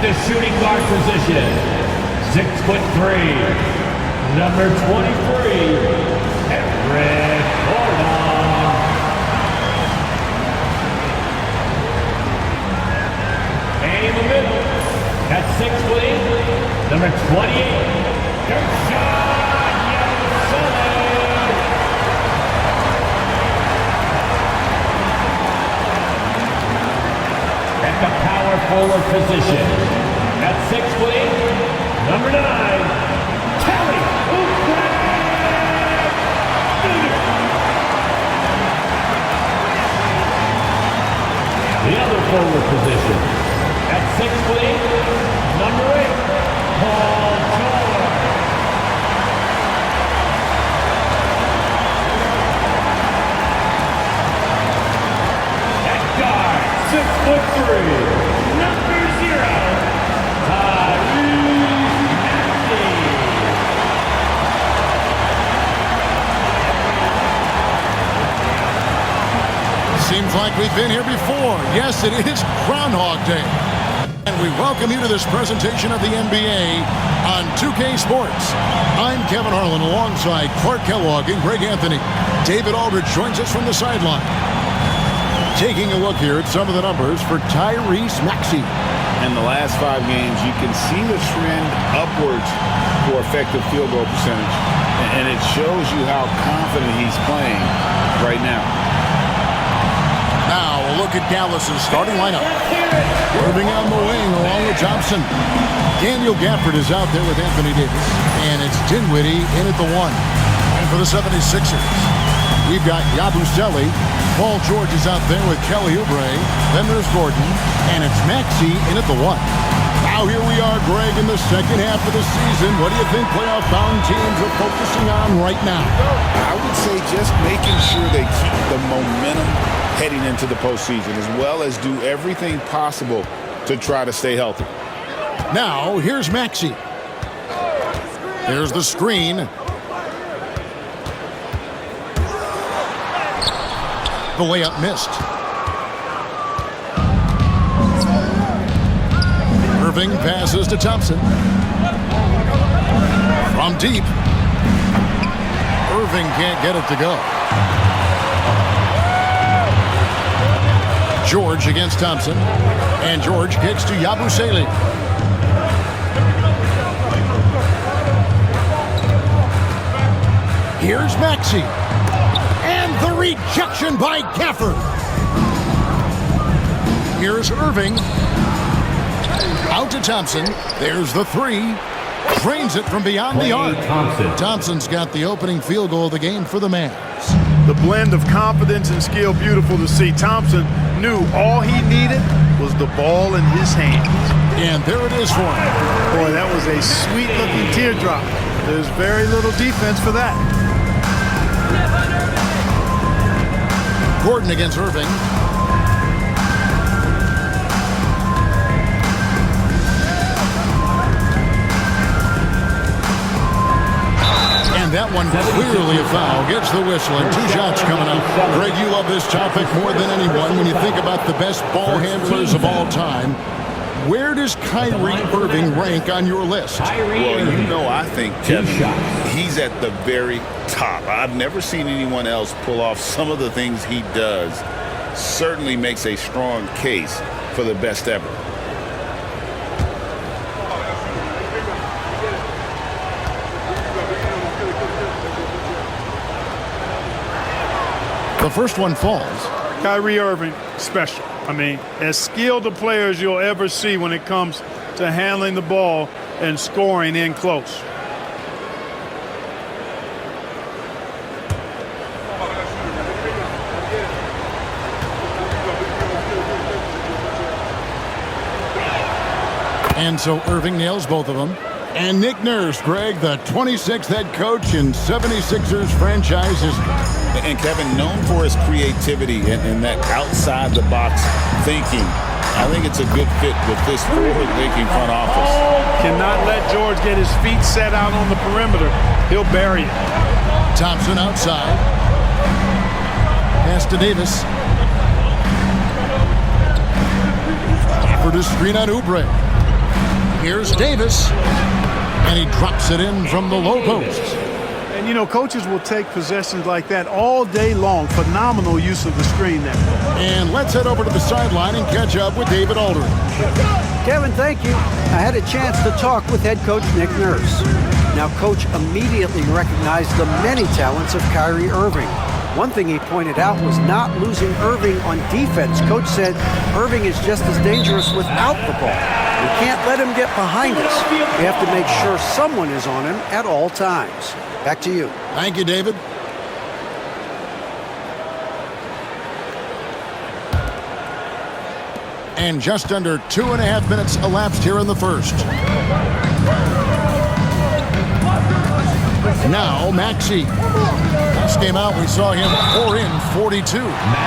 the shooting guard position, 6'3", number 23, Eric Gordon. And in the middle, at 6 feet, number 28, at the power forward position, at 6 feet, number 9, Kelly Oubre. The other forward position, at 6 feet, number 8, Paul George. At guard, 6'3", number 0, Seems like we've been here before. Yes, it is Groundhog Day. And we welcome you to this presentation of the NBA on 2K Sports. I'm Kevin Harlan alongside Clark Kellogg and Greg Anthony. David Aldridge joins us from the sideline. Taking a look here at some of the numbers for Tyrese Maxey. In the last 5 games, you can see the trend upwards for effective field goal percentage. And it shows you how confident he's playing right now. Now a look at Dallas's starting lineup. Irving on the wing along with Thompson. Daniel Gafford is out there with Anthony Davis. And it's Dinwiddie in at the 1. And for the 76ers, we've got Yabusele. Paul George is out there with Kelly Oubre. Then there's Gordon. And it's Maxey in at the 1. Now here we are, Greg, in the second half of the season. What do you think playoff-bound teams are focusing on right now? I would say just making sure they keep the momentum heading into the postseason, as well as do everything possible to try to stay healthy. Now, here's Maxey. There's the screen. The layup missed. Irving passes to Thompson. From deep. Irving can't get it to go. George against Thompson. And George kicks to Yabusele. Here's Maxey. And the rejection by Gafford. Here's Irving. Out to Thompson. There's the 3. Drains it from beyond the arc. Thompson's got the opening field goal of the game for the Mavs. The blend of confidence and skill, beautiful to see. Thompson knew all he needed was the ball in his hands. And there it is for him. Boy, that was a sweet-looking teardrop. There's very little defense for that. Gordon against Irving. And that one clearly a foul. Gets the whistle and 2 shots coming up. Greg, you love this topic more than anyone. When you think about the best ball handlers of all time, where does Kyrie Irving rank on your list? Well, you know, I think, Kevin, he's at the very top. I've never seen anyone else pull off some of the things he does. Certainly makes a strong case for the best ever. The first one falls. Kyrie Irving, special. I mean, as skilled a player as you'll ever see when it comes to handling the ball and scoring in close. And so Irving nails both of them. And Nick Nurse, Greg, the 26th head coach in 76ers franchise history. And Kevin, known for his creativity and that outside-the-box thinking. I think it's a good fit with this forward-thinking front office. Cannot let George get his feet set out on the perimeter. He'll bury it. Thompson outside. Pass to Davis. For the screen on Oubre. Here's Davis. And he drops it in from the low post. And, you know, coaches will take possessions like that all day long. Phenomenal use of the screen there. And let's head over to the sideline and catch up with David Aldridge. Kevin, thank you. I had a chance to talk with head coach Nick Nurse. Now, Coach immediately recognized the many talents of Kyrie Irving. One thing he pointed out was not losing Irving on defense. Coach said Irving is just as dangerous without the ball. We can't let him get behind us. We have to make sure someone is on him at all times. Back to you. Thank you, David. And just under 2.5 minutes elapsed here in the first. Now, Maxey. Last game out, we saw him pour in 42.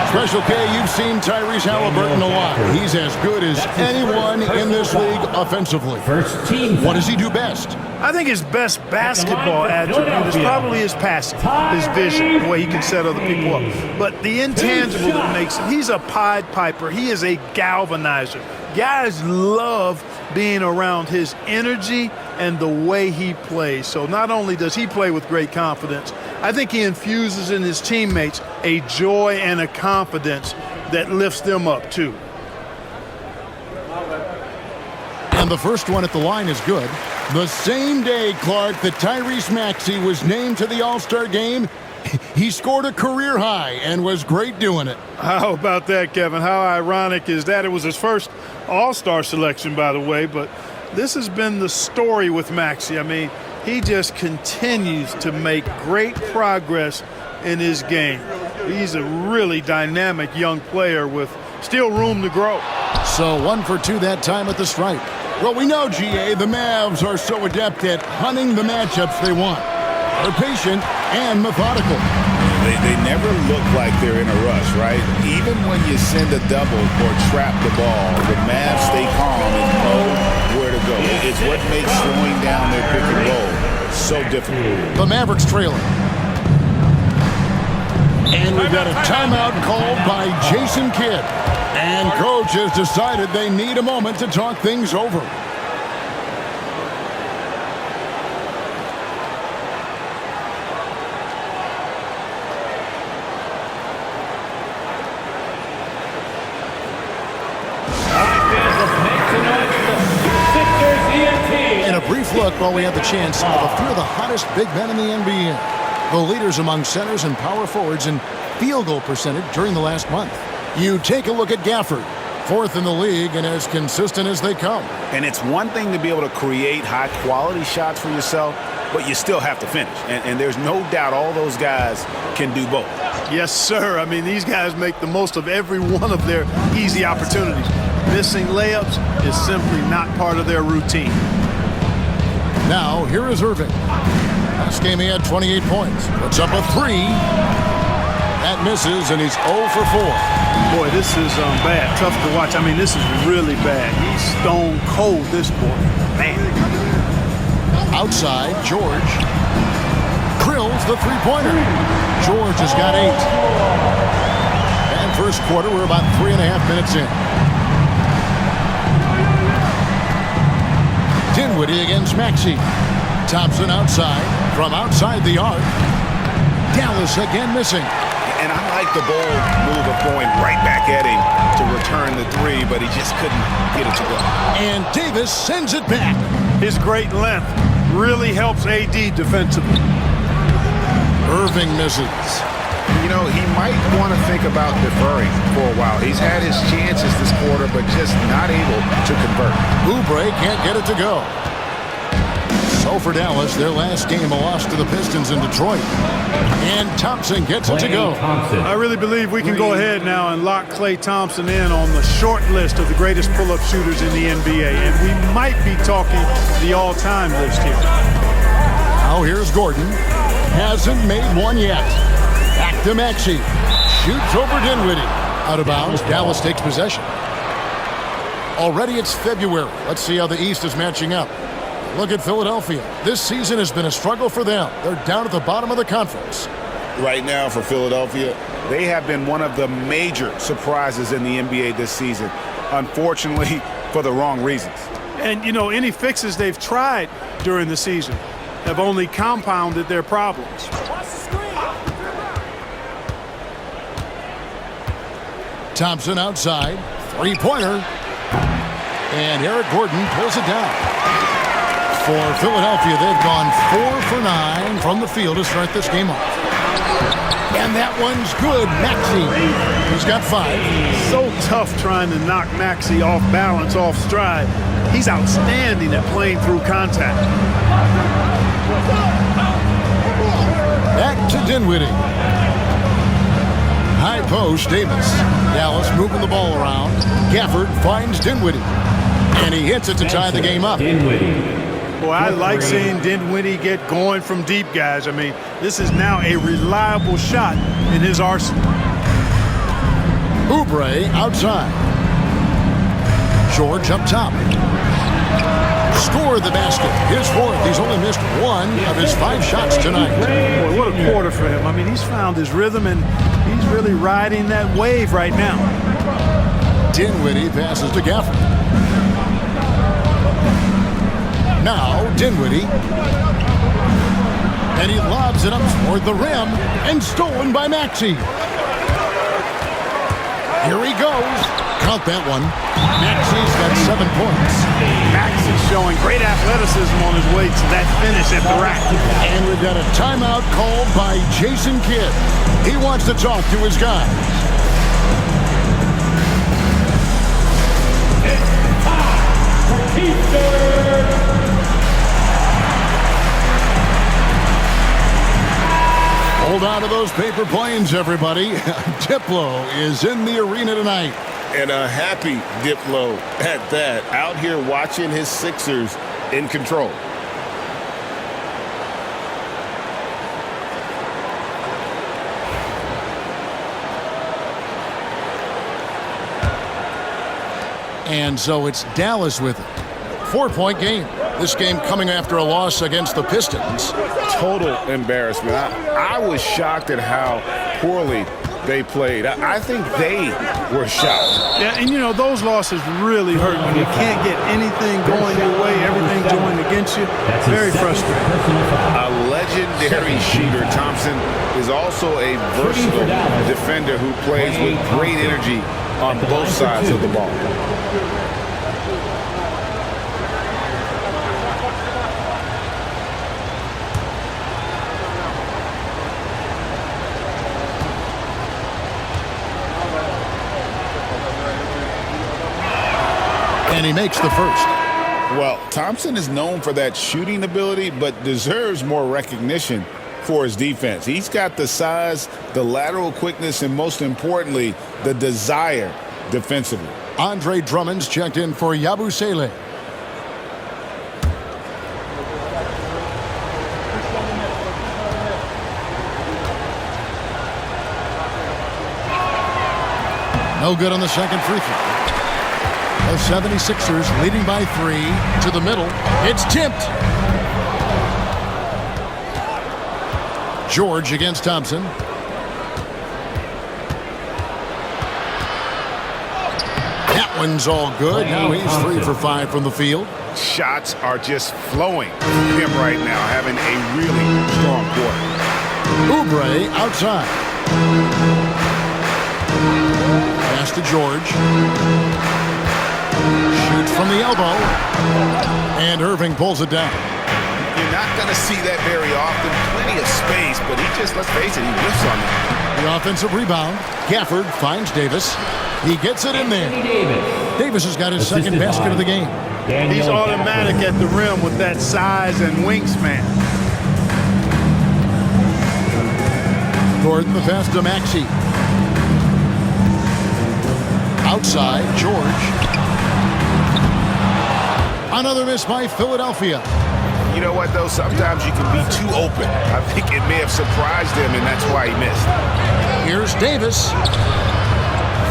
Special K, you've seen Tyrese Halliburton a lot. He's as good as anyone in this league offensively. What does he do best? I think his best basketball attribute is probably his passing, his vision, the way he can set other people up. But the intangible that makes him, he's a Pied Piper. He is a galvanizer. Guys love being around his energy and the way he plays. So not only does he play with great confidence, I think he infuses in his teammates a joy and a confidence that lifts them up too. And the first one at the line is good. The same day, Clark, that Tyrese Maxey was named to the All-Star game, he scored a career high and was great doing it. How about that, Kevin? How ironic is that? It was his first All-Star selection, by the way, but this has been the story with Maxey. I mean, he just continues to make great progress in his game. He's a really dynamic young player with still room to grow. So 1 for 2 that time at the stripe. Well, we know, GA, the Mavs are so adept at hunting the matchups they want. They're patient and methodical. They never look like they're in a rush, right? Even when you send a double or trap the ball, the Mavs stay calm and know where to go. It's what makes slowing down their pick and roll so difficult. The Mavericks trailing. And we've got a timeout called by Jason Kidd. And coach has decided they need a moment to talk things over. And a brief look while we have the chance of a few of the hottest big men in the NBA. The leaders among centers and power forwards in field goal percentage during the last month. You take a look at Gafford, 4th in the league and as consistent as they come. And it's one thing to be able to create high-quality shots for yourself, but you still have to finish. And there's no doubt all those guys can do both. Yes, sir. I mean, these guys make the most of every one of their easy opportunities. Missing layups is simply not part of their routine. Now, here is Irving. Last game he had 28 points. Puts up a 3. That misses, and he's 0 for 4. Boy, this is bad. Tough to watch. I mean, this is really bad. He's stone cold, this boy. Man. Outside, George drills the three-pointer. George has got 8. And first quarter, we're about 3.5 minutes in. Dinwiddie against Maxey. Thompson outside. From outside the arc. Dallas again missing. And I like the bold move of going right back at him to return the 3, but he just couldn't get it to go. And Davis sends it back. His great length really helps AD defensively. Irving misses. You know, he might want to think about deferring for a while. He's had his chances this quarter, but just not able to convert. Oubre can't get it to go. So for Dallas, their last game a loss to the Pistons in Detroit. And Thompson gets it to go. I really believe we can go ahead now and lock Klay Thompson in on the short list of the greatest pull-up shooters in the NBA. And we might be talking the all-time list here. Now here's Gordon. Hasn't made one yet. Back to Maxey. Shoots over Dinwiddie. Out of bounds. Dallas takes possession. Already it's February. Let's see how the East is matching up. Look at Philadelphia. This season has been a struggle for them. They're down at the bottom of the conference. Right now for Philadelphia, they have been one of the major surprises in the NBA this season. Unfortunately, for the wrong reasons. And, you know, any fixes they've tried during the season have only compounded their problems. Thompson outside. Three-pointer. And Eric Gordon pulls it down. For Philadelphia, they've gone 4 for 9 from the field to start this game off. And that one's good. Maxey, he's got 5. So tough trying to knock Maxey off balance, off stride. He's outstanding at playing through contact. Back to Dinwiddie. High post, Davis. Dallas moving the ball around. Gafford finds Dinwiddie. And he hits it to tie the game up. Boy, I like seeing Dinwiddie get going from deep, guys. I mean, this is now a reliable shot in his arsenal. Oubre outside. George up top. Scored the basket. His 4th. He's only missed 1 of his 5 shots tonight. Boy, what a quarter for him. I mean, he's found his rhythm, and he's really riding that wave right now. Dinwiddie passes to Gafford. Now Dinwiddie. And he lobs it up toward the rim and stolen by Maxey. Here he goes. Count that one. Maxey's got 7 points. Maxey's showing great athleticism on his way to that finish at the rack. And we've got a timeout called by Jason Kidd. He wants to talk to his guys. Hold on to those paper planes, everybody. Diplo is in the arena tonight. And a happy Diplo at that, out here watching his Sixers in control. And so it's Dallas with it. 4-point game. This game coming after a loss against the Pistons. Total embarrassment. I was shocked at how poorly they played. I think they were shocked. Yeah, and you know, those losses really hurt when you can't get anything going your way, everything going against you. Very frustrating. A legendary shooter, Thompson is also a versatile defender who plays with great energy on both sides of the ball. And he makes the first. Well, Thompson is known for that shooting ability, but deserves more recognition for his defense. He's got the size, the lateral quickness, and most importantly, the desire defensively. Andre Drummond's checked in for Yabusele. No good on the second free throw. The 76ers leading by 3 to the middle. It's tipped. George against Thompson. That one's all good. Now he's 3 for 5 from the field. Shots are just flowing from him right now, having a really strong quarter. Oubre outside. Pass to George. Shoots from the elbow. And Irving pulls it down. You're not going to see that very often. Plenty of space, but he just, let's face it, he whiffs on that. The offensive rebound. Gafford finds Davis. He gets it in there. Davis has got his second basket of the game. He's automatic at the rim with that size and wingspan. Gordon the pass to Maxey. Outside, George. Another miss by Philadelphia. You know what, though? Sometimes you can be too open. I think it may have surprised him, and that's why he missed. Here's Davis.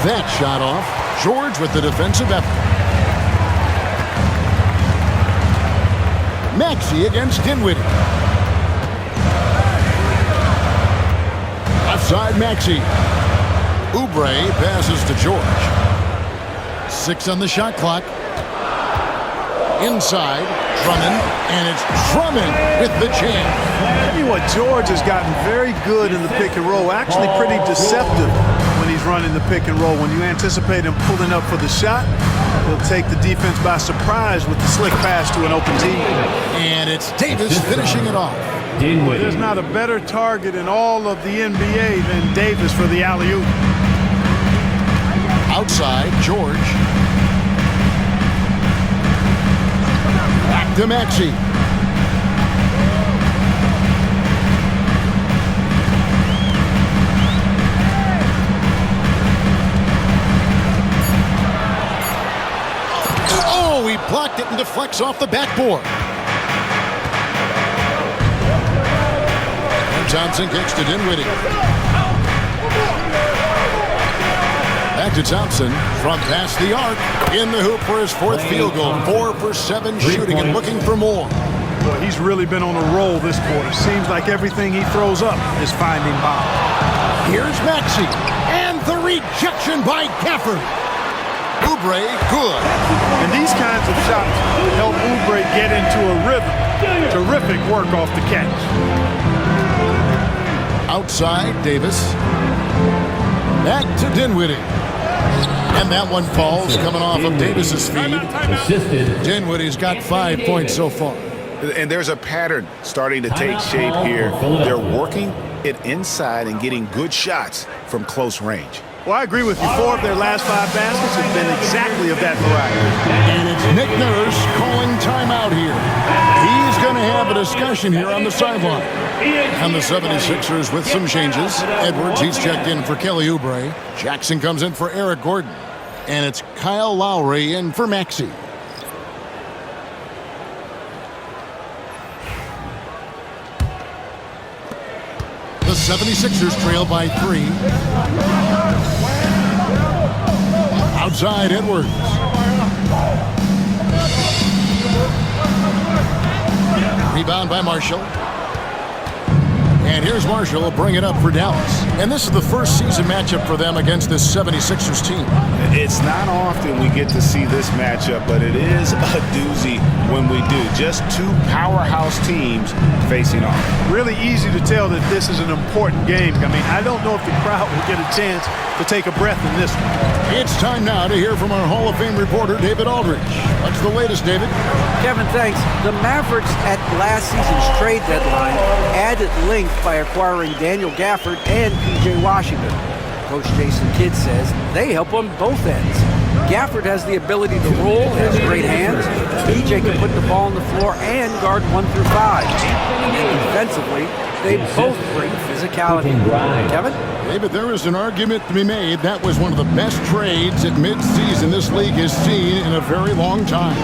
That shot off. George with the defensive effort. Maxey against Dinwiddie. Offside Maxey. Oubre passes to George. 6 on the shot clock. Inside, Drummond, and it's Drummond with the jam. I tell you what, George has gotten very good in the pick and roll, actually pretty deceptive when he's running the pick and roll. When you anticipate him pulling up for the shot, he'll take the defense by surprise with the slick pass to an open teammate. And it's Davis finishing it off. There's not a better target in all of the NBA than Davis for the alley-oop. Outside, George. Back to Maxey. Oh, he blocked it and deflects off the backboard. And Johnson kicks to Dinwiddie. Back to Thompson from past the arc. In the hoop for his fourth field goal. 4 for 7 shooting and looking for more. Boy, he's really been on a roll this quarter. Seems like everything he throws up is finding Bob. Here's Maxey. And the rejection by Gafford. Oubre, good. And these kinds of shots help Oubre get into a rhythm. Terrific work off the catch. Outside, Davis. Back to Dinwiddie. And that one falls coming off of Davis's feed. Dinwiddie's got 5 points so far. And there's a pattern starting to take shape here. They're working it inside and getting good shots from close range. Well, I agree with you. 4 of their last 5 baskets have been exactly of that variety. And it's Nick Nurse calling timeout here. He's going to have a discussion here on the sideline. And the 76ers with some changes. Edwards, he's checked in for Kelly Oubre. Jackson comes in for Eric Gordon. And it's Kyle Lowry in for Maxey. The 76ers trail by 3. Outside, Edwards. Rebound by Marshall. And here's Marshall. He'll bring it up for Dallas. And this is the first season matchup for them against this 76ers team. It's not often we get to see this matchup, but it is a doozy when we do. Just 2 powerhouse teams facing off. Really easy to tell that this is an important game. I mean, I don't know if the crowd will get a chance to take a breath in this one. It's time now to hear from our Hall of Fame reporter, David Aldridge. What's the latest, David? Kevin, thanks. The Mavericks at last season's trade deadline added length by acquiring Daniel Gafford and P.J. Washington. Coach Jason Kidd says they help on both ends. Gafford has the ability to roll, has great hands. P.J. can put the ball on the floor and guard 1 through 5. And then defensively, they both bring physicality. Kevin? David, there is an argument to be made. That was one of the best trades at midseason this league has seen in a very long time.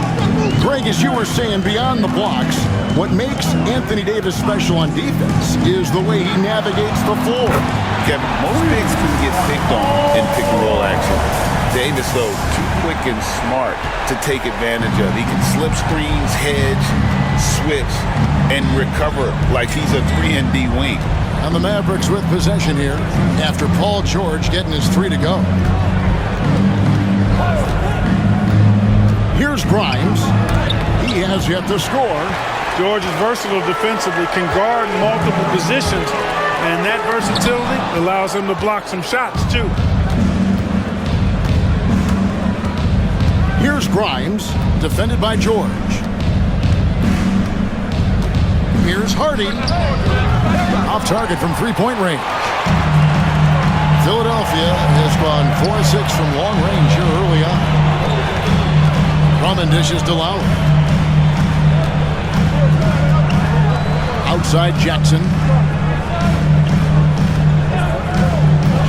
Greg, as you were saying, beyond the blocks, what makes Anthony Davis special on defense is the way he navigates the floor. Kevin, most bigs can get picked on in pick and roll action. Davis, though, too quick and smart to take advantage of. He can slip screens, hedge, switch, and recover like he's a 3-and-D wing. And the Mavericks with possession here after Paul George getting his 3 to go. Here's Grimes. He has yet to score. George is versatile defensively, can guard in multiple positions, and that versatility allows him to block some shots, too. Here's Grimes, defended by George. Here's Hardy. Off target from 3-point range. Philadelphia has gone 4-6 from long range here early on. Drummond dishes to Lowry. Outside Jackson.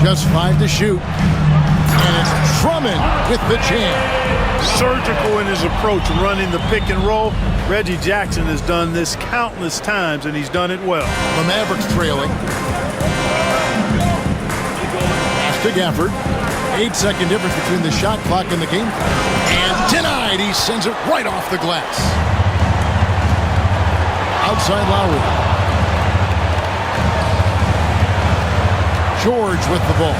Just 5 to shoot. And it's Drummond with the jam. Surgical in his approach, running the pick and roll. Reggie Jackson has done this countless times, and he's done it well. The Mavericks trailing. Pass to Gafford. 8-second difference between the shot clock and the game. And denied. He sends it right off the glass. Outside Lowry. George with the ball.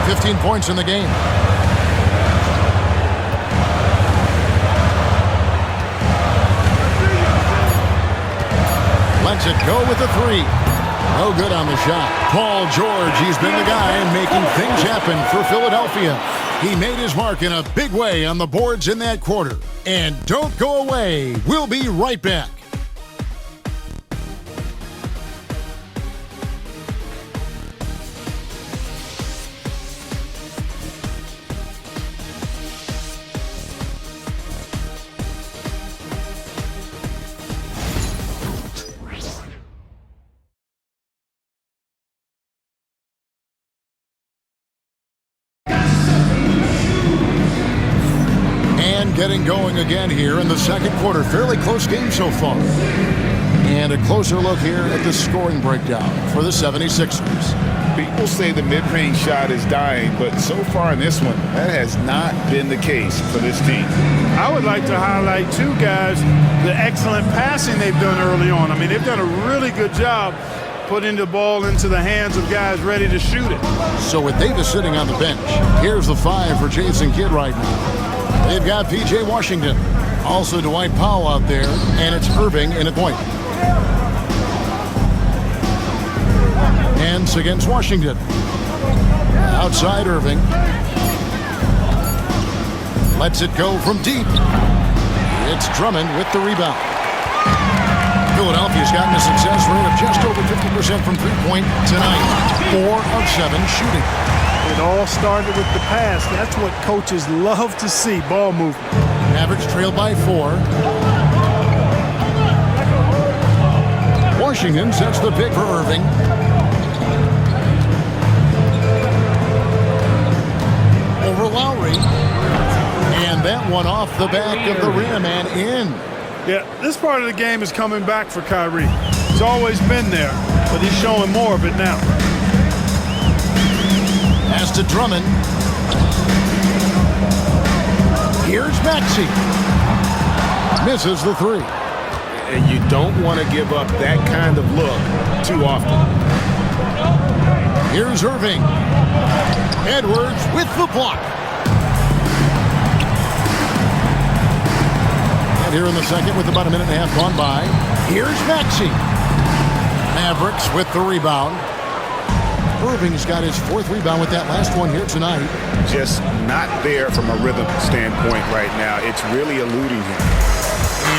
15 points in the game. Lets it go with the three. No good on the shot. Paul George, he's been the guy making things happen for Philadelphia. He made his mark in a big way on the boards in that quarter. And don't go away. We'll be right back. Getting going again here in the second quarter. Fairly close game so far. And a closer look here at the scoring breakdown for the 76ers. People say the mid-range shot is dying, but so far in this one, that has not been the case for this team. I would like to highlight, too, guys, the excellent passing they've done early on. I mean, they've done a really good job putting the ball into the hands of guys ready to shoot it. So with Davis sitting on the bench, here's the 5 for Jason Kidd right now. They've got P.J. Washington, also Dwight Powell out there, and it's Irving in at point. Hands against Washington. Outside Irving. Lets it go from deep. It's Drummond with the rebound. Philadelphia's gotten a success rate of just over 50% from three-point tonight. 4 of 7 shooting. It all started with the pass. That's what coaches love to see, ball movement. Mavericks trail by 4. Washington sets the pick for Irving. Over Lowry. And that one off the back of the rim and in. Yeah, this part of the game is coming back for Kyrie. He's always been there, but he's showing more of it now. Pass to Drummond. Here's Maxey. Misses the 3. And you don't want to give up that kind of look too often. Here's Irving. Edwards with the block. And here in the second with about a minute and a half gone by. Here's Maxey. Mavericks with the rebound. Irving's got his 4th rebound with that last one here tonight. Just not there from a rhythm standpoint right now. It's really eluding him.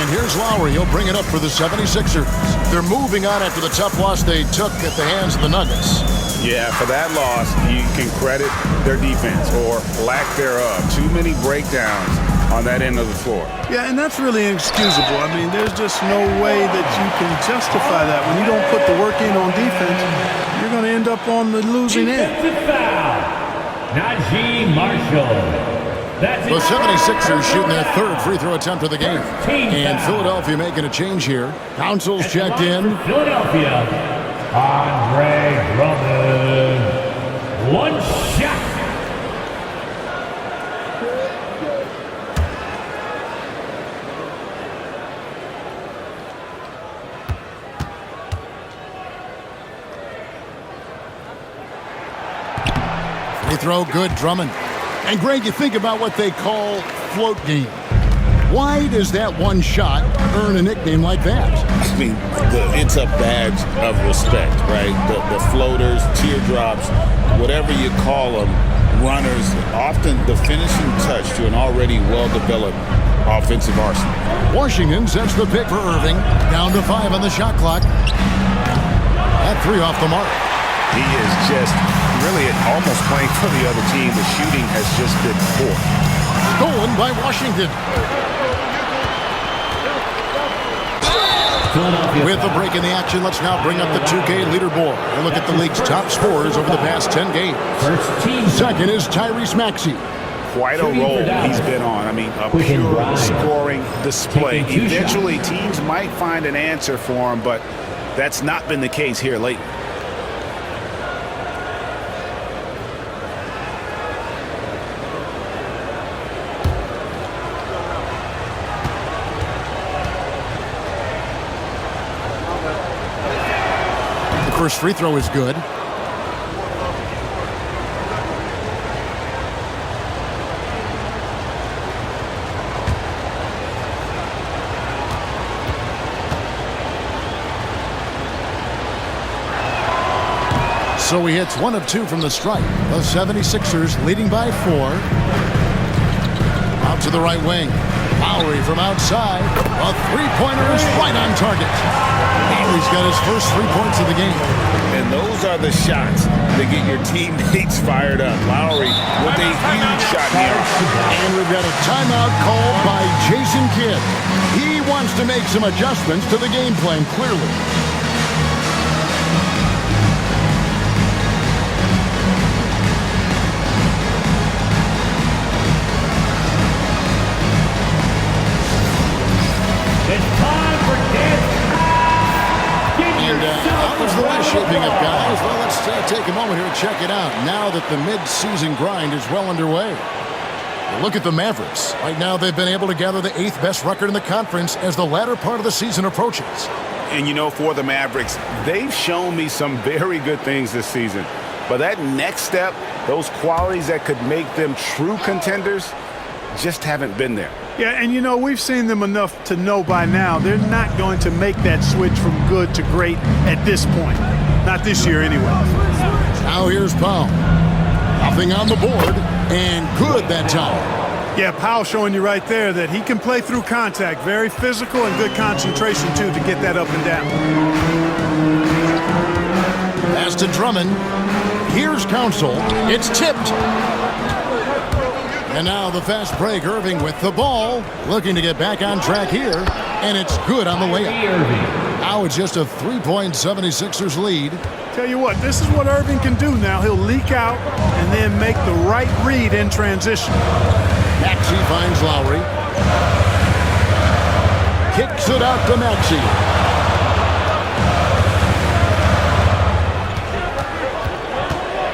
And here's Lowry. He'll bring it up for the 76ers. They're moving on after the tough loss they took at the hands of the Nuggets. Yeah, for that loss, you can credit their defense or lack thereof. Too many breakdowns on that end of the floor. Yeah, and that's really inexcusable. I mean, there's just no way that you can justify that. When you don't put the work in on defense, you're going to end up on the losing end. Najee Marshall. The 76ers shooting their 3rd free throw attempt of the game. And Philadelphia making a change here. Council's checked in. Philadelphia, Andre Drummond. One shot. Free throw good, Drummond. And Greg, you think about what they call float game. Why does that one shot earn a nickname like that? I mean, it's a badge of respect, right? The floaters, teardrops, whatever you call them, runners, often the finishing touch to an already well-developed offensive arsenal. Washington sets the pick for Irving. Down to 5 on the shot clock. That 3 off the mark. He is just really almost playing for the other team. The shooting has just been poor. Stolen by Washington. With a break in the action, let's now bring up the 2K leaderboard and look at the league's top scorers over the past 10 games. Second is Tyrese Maxey. Quite a role he's been on. I mean, a pure scoring display. Eventually, teams might find an answer for him, but that's not been the case here lately. First free throw is good. So he hits 1 of 2 from the stripe. The 76ers leading by 4. Out to the right wing. Lowry from outside. A three-pointer is right on target. Lowry's got his first 3 points of the game. And those are the shots that get your teammates fired up. Lowry with a huge shot here. And we've got a timeout called by Jason Kidd. He wants to make some adjustments to the game plan, clearly. How's the West shaping up, guys? Well, let's take a moment here and check it out now that the mid-season grind is well underway. Look at the Mavericks. Right now, they've been able to gather the 8th best record in the conference as the latter part of the season approaches. And, you know, for the Mavericks, they've shown me some very good things this season. But that next step, those qualities that could make them true contenders, just haven't been there. Yeah, and you know, we've seen them enough to know by now they're not going to make that switch from good to great at this point. Not this year anyway. Now here's Powell. Nothing on the board, and good that time. Yeah, Powell showing you right there that he can play through contact. Very physical and good concentration, too, to get that up and down. Pass to Drummond. Here's Council. It's tipped. And now the fast break. Irving with the ball. Looking to get back on track here. And it's good on the layup. Now it's just a 3-point 76ers lead. Tell you what, this is what Irving can do now. He'll leak out and then make the right read in transition. Maxey finds Lowry. Kicks it out to Maxey.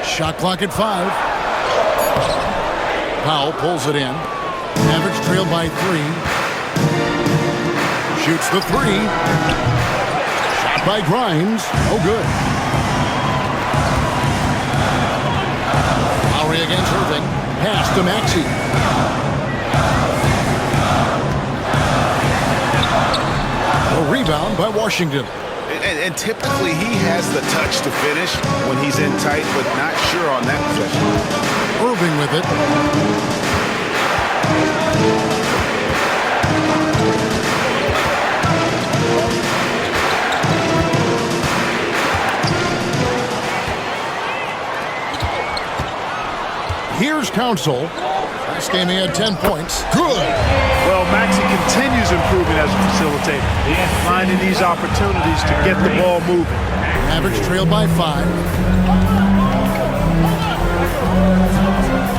Shot clock at 5. Powell pulls it in. Mavericks trailed by 3. Shoots the 3. Shot by Grimes. Oh, good. Lowry against Irving. Pass to Maxey. A rebound by Washington. And typically he has the touch to finish when he's in tight, but not sure on that possession. Irving with it. Here's Council. Last game he had 10 points. Good. Well, Maxey continues improving as a facilitator. Finding these opportunities to get the ball moving. Mavericks trailed by 5.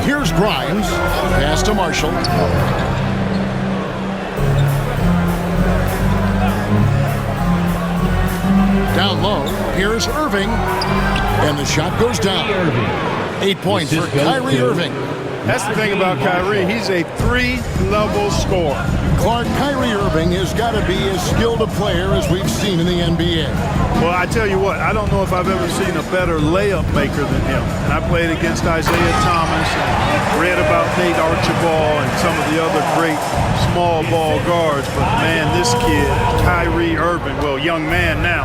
Here's Grimes. Pass to Marshall. Down low. Here's Irving. And the shot goes down. 8 points for Kyrie Irving. That's the thing about Kyrie. He's a 3-level scorer. Clark, Kyrie Irving has got to be as skilled a player as we've seen in the NBA. Well, I tell you what, I don't know if I've ever seen a better layup maker than him. And I played against Isaiah Thomas and read about Nate Archibald and some of the other great small ball guards. But, man, this kid, Kyrie Irving, well, young man now,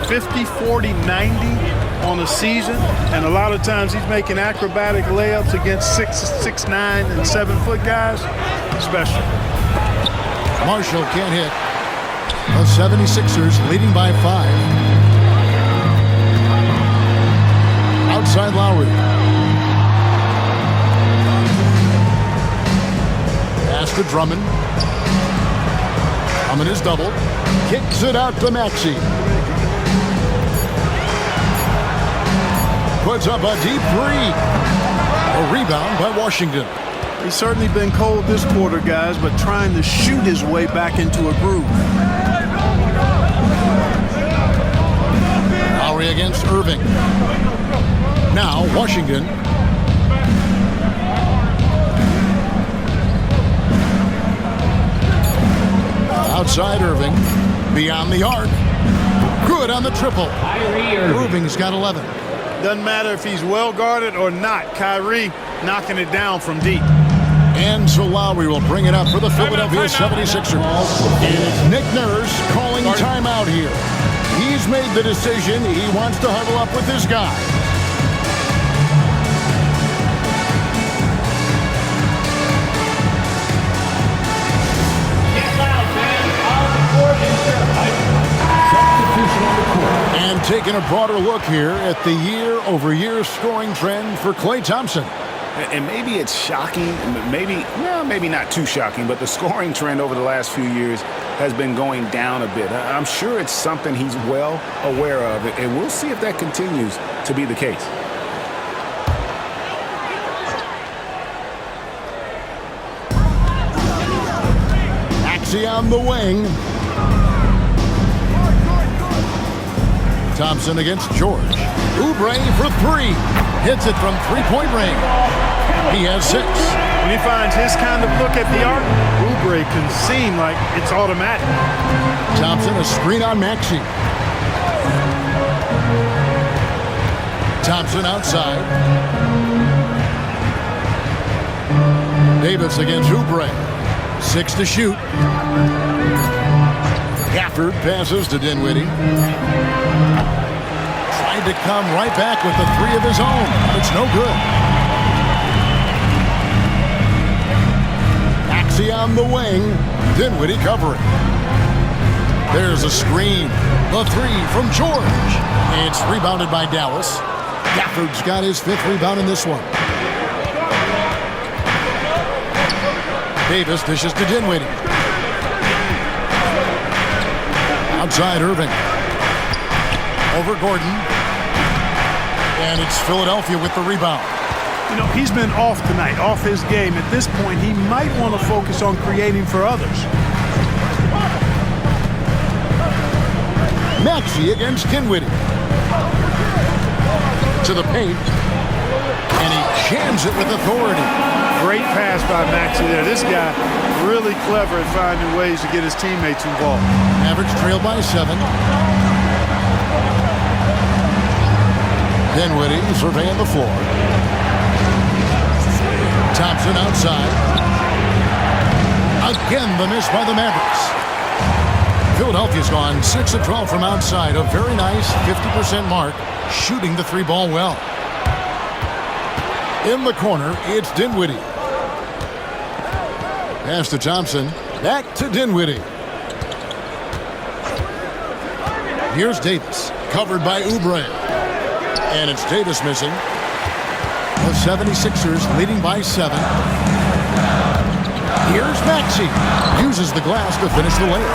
50, 40, 90 on a season, and a lot of times he's making acrobatic layups against 6'9" and 7-foot guys. Special. Marshall can't hit. The 76ers leading by 5. Outside Lowry. Pass to Drummond. Drummond is doubled. Kicks it out to Maxey. Puts up a deep 3. A rebound by Washington. He's certainly been cold this quarter, guys, but trying to shoot his way back into a groove. Lowry against Irving. Now Washington. Outside Irving. Beyond the arc. Good on the triple. Irving's got 11. Doesn't matter if he's well guarded or not. Kyrie knocking it down from deep. And so Lowry will bring it up for the Philadelphia 76ers. And it's Nick Nurse calling timeout here. He's made the decision. He wants to huddle up with his guy. Taking a broader look here at the year-over-year scoring trend for Klay Thompson. And maybe it's shocking, maybe not too shocking, but the scoring trend over the last few years has been going down a bit. I'm sure it's something he's well aware of, and we'll see if that continues to be the case. Maxey on the wing. Thompson against George. Oubre for three. Hits it from three-point range. He has 6. When he finds his kind of look at the arc, Oubre can seem like it's automatic. Thompson, a screen on Maxey. Thompson outside. Davis against Oubre. 6 to shoot. Gafford passes to Dinwiddie. Tried to come right back with the 3 of his own. It's no good. Maxey on the wing. Dinwiddie covering. There's a screen. The 3 from George. It's rebounded by Dallas. Gafford's got his 5th rebound in this one. Davis dishes to Dinwiddie. Outside Irving. Over Gordon. And it's Philadelphia with the rebound. You know, he's been off tonight, off his game. At this point, he might want to focus on creating for others. Maxey against Dinwiddie. To the paint. And he jams it with authority. Great pass by Maxey there. This guy really clever at finding ways to get his teammates involved. Mavericks trail by 7. Dinwiddie surveying the floor. Thompson outside. Again, the miss by the Mavericks. Philadelphia's gone 6 of 12 from outside. A very nice 50% mark, shooting the 3 ball well. In the corner, it's Dinwiddie. Pass to Thompson. Back to Dinwiddie. Here's Davis. Covered by Oubre. And it's Davis missing. The 76ers leading by 7. Here's Maxey. Uses the glass to finish the layup.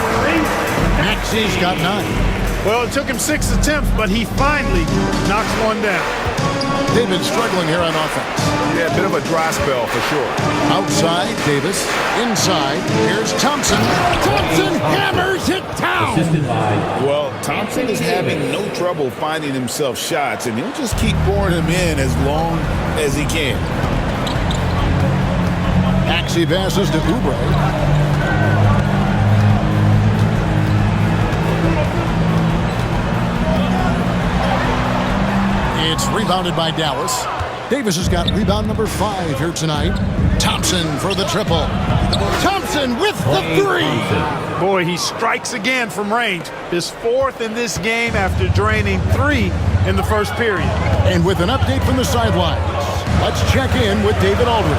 Maxey's got 9. Well, it took him 6 attempts, but he finally knocks one down. David struggling here on offense. Yeah, a bit of a dry spell for sure. Outside, Davis. Inside, here's Thompson. Thompson hammers it down. Well, Thompson is having no trouble finding himself shots, and he'll just keep pouring them in as long as he can. Maxey passes to Oubre. It's rebounded by Dallas. Davis has got rebound number 5 here tonight. Thompson for the triple. Thompson with the 3. Boy, he strikes again from range. His 4th in this game after draining 3 in the first period. And with an update from the sidelines, let's check in with David Aldridge.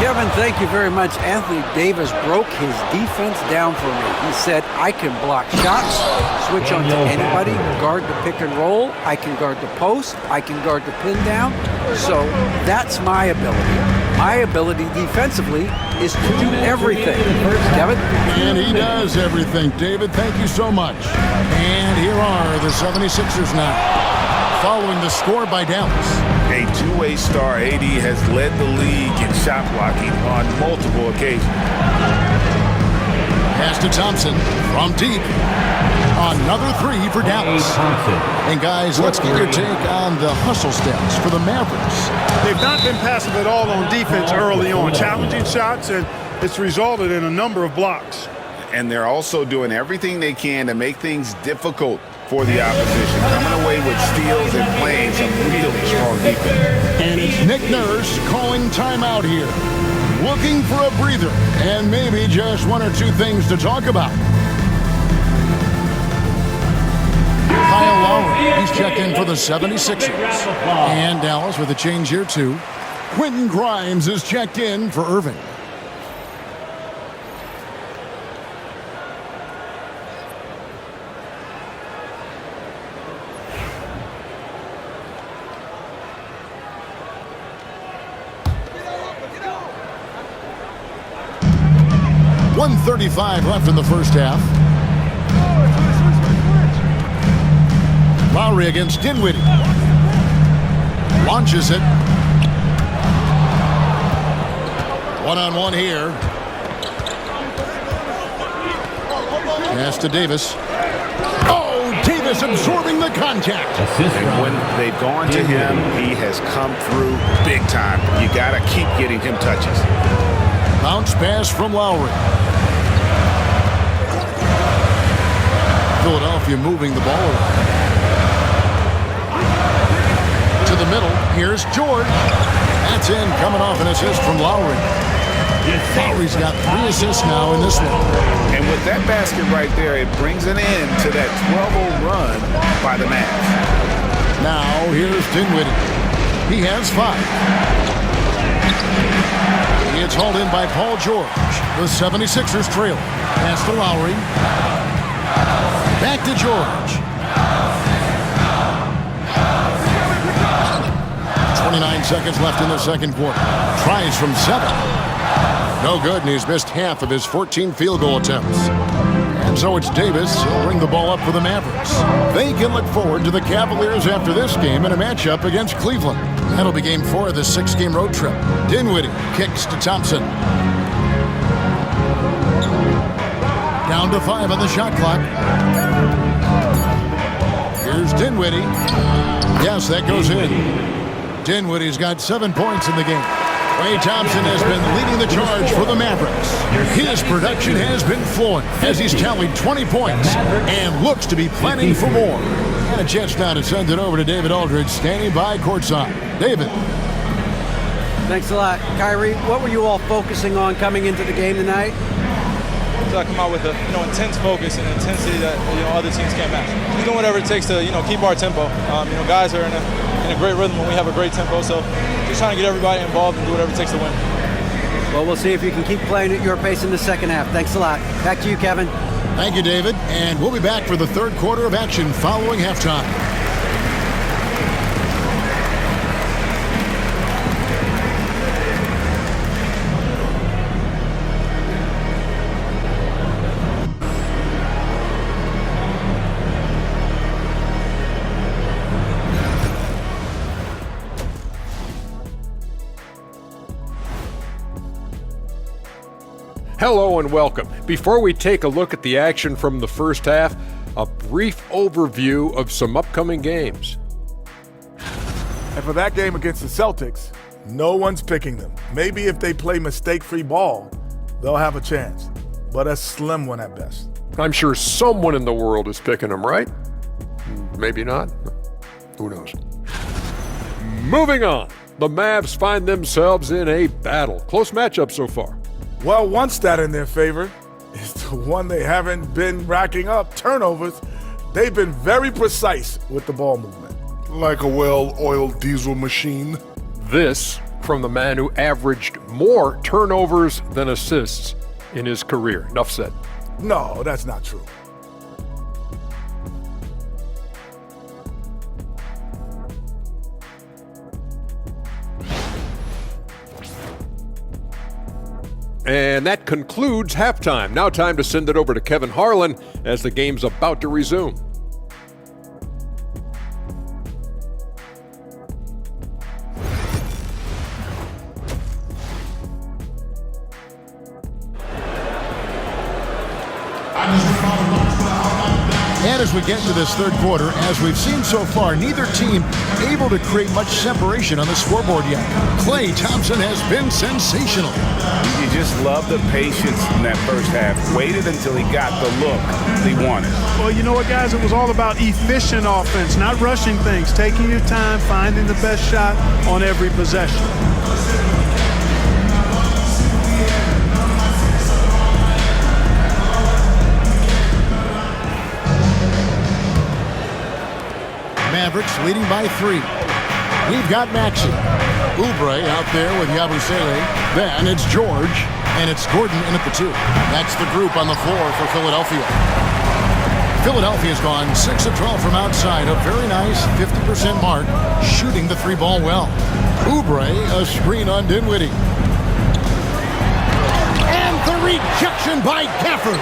Kevin, thank you very much. Anthony Davis broke his defense down for me. He said, I can block shots, switch on to anybody, guard the pick and roll, I can guard the post, I can guard the pin down. So that's my ability. My ability defensively is to do everything. Kevin? And he does everything. David, thank you so much. And here are the 76ers now, following the score by Dallas. A two-way star, AD has led the league in shot blocking on multiple occasions. Pass to Thompson from deep. Another 3 for Dallas. And guys, let's get your take on the hustle stats for the Mavericks. They've not been passive at all on defense early on. Challenging shots, and it's resulted in a number of blocks. And they're also doing everything they can to make things difficult for the opposition, coming away with steals and playing some really strong defense. And it's Nick Nurse calling timeout here, looking for a breather and maybe just 1 or 2 things to talk about. Kyle Lowry, he's checked in for the 76ers. And Dallas with a change here too. Quentin Grimes is checked in for Irving. 1:35 left in the first half. Lowry against Dinwiddie. Launches it. One-on-one here. Pass to Davis. Oh, Davis absorbing the contact. And when they've gone to him, he has come through big time. You got to keep getting him touches. Bounce pass from Lowry. Philadelphia moving the ball around. To the middle. Here's George. That's in, coming off an assist from Lowry. Lowry's got 3 assists now in this one. And with that basket right there, it brings an end to that 12-0 run by the Mavs. Now, here's Dinwiddie. He has 5. He gets hauled in by Paul George. The 76ers trail. Pass to Lowry. Back to George. 29 seconds left in the second quarter. Tries from 7. No good, and he's missed half of his 14 field goal attempts. And so it's Davis. He'll bring the ball up for the Mavericks. They can look forward to the Cavaliers after this game in a matchup against Cleveland. That'll be game 4 of the 6-game road trip. Dinwiddie kicks to Thompson. Down to 5 on the shot clock. Here's Dinwiddie. Yes, that goes in. Dinwiddie's got 7 points in the game. Klay Thompson has been leading the charge for the Mavericks. His production has been flowing as he's tallied 20 points and looks to be planning for more. And a chance now to send it over to David Aldridge, standing by courtside. David. Thanks a lot. Kyrie, what were you all focusing on coming into the game tonight? So I come out with a intense focus and intensity that other teams can't match. We're doing whatever it takes to keep our tempo. Guys are in a great rhythm when we have a great tempo. So just trying to get everybody involved and do whatever it takes to win. Well, we'll see if you can keep playing at your pace in the second half. Thanks a lot. Back to you, Kevin. Thank you, David. And we'll be back for the third quarter of action following halftime. Hello and welcome. Before we take a look at the action from the first half, a brief overview of some upcoming games. And for that game against the Celtics, no one's picking them. Maybe if they play mistake-free ball, they'll have a chance, but a slim one at best. I'm sure someone in the world is picking them, right? Maybe not. Who knows? Moving on. The Mavs find themselves in a battle. Close matchup so far. Well, one stat in their favor is the one they haven't been racking up, turnovers. They've been very precise with the ball movement. Like a well-oiled diesel machine. This from the man who averaged more turnovers than assists in his career. Enough said. No, that's not true. And that concludes halftime. Now time to send it over to Kevin Harlan as the game's about to resume. And as we get into this third quarter, as we've seen so far, neither team able to create much separation on the scoreboard yet. Klay Thompson has been sensational. You just love the patience in that first half. Waited until he got the look he wanted. Well, you know what, guys? It was all about efficient offense, not rushing things, taking your time, finding the best shot on every possession. Mavericks leading by 3. We've got Maxey. Oubre out there with Yabusele. Then it's George, and it's Gordon in at the 2. That's the group on the floor for Philadelphia. Philadelphia's gone 6 of 12 from outside, a very nice 50% mark, shooting the 3-ball well. Oubre, a screen on Dinwiddie. And the rejection by Gafford.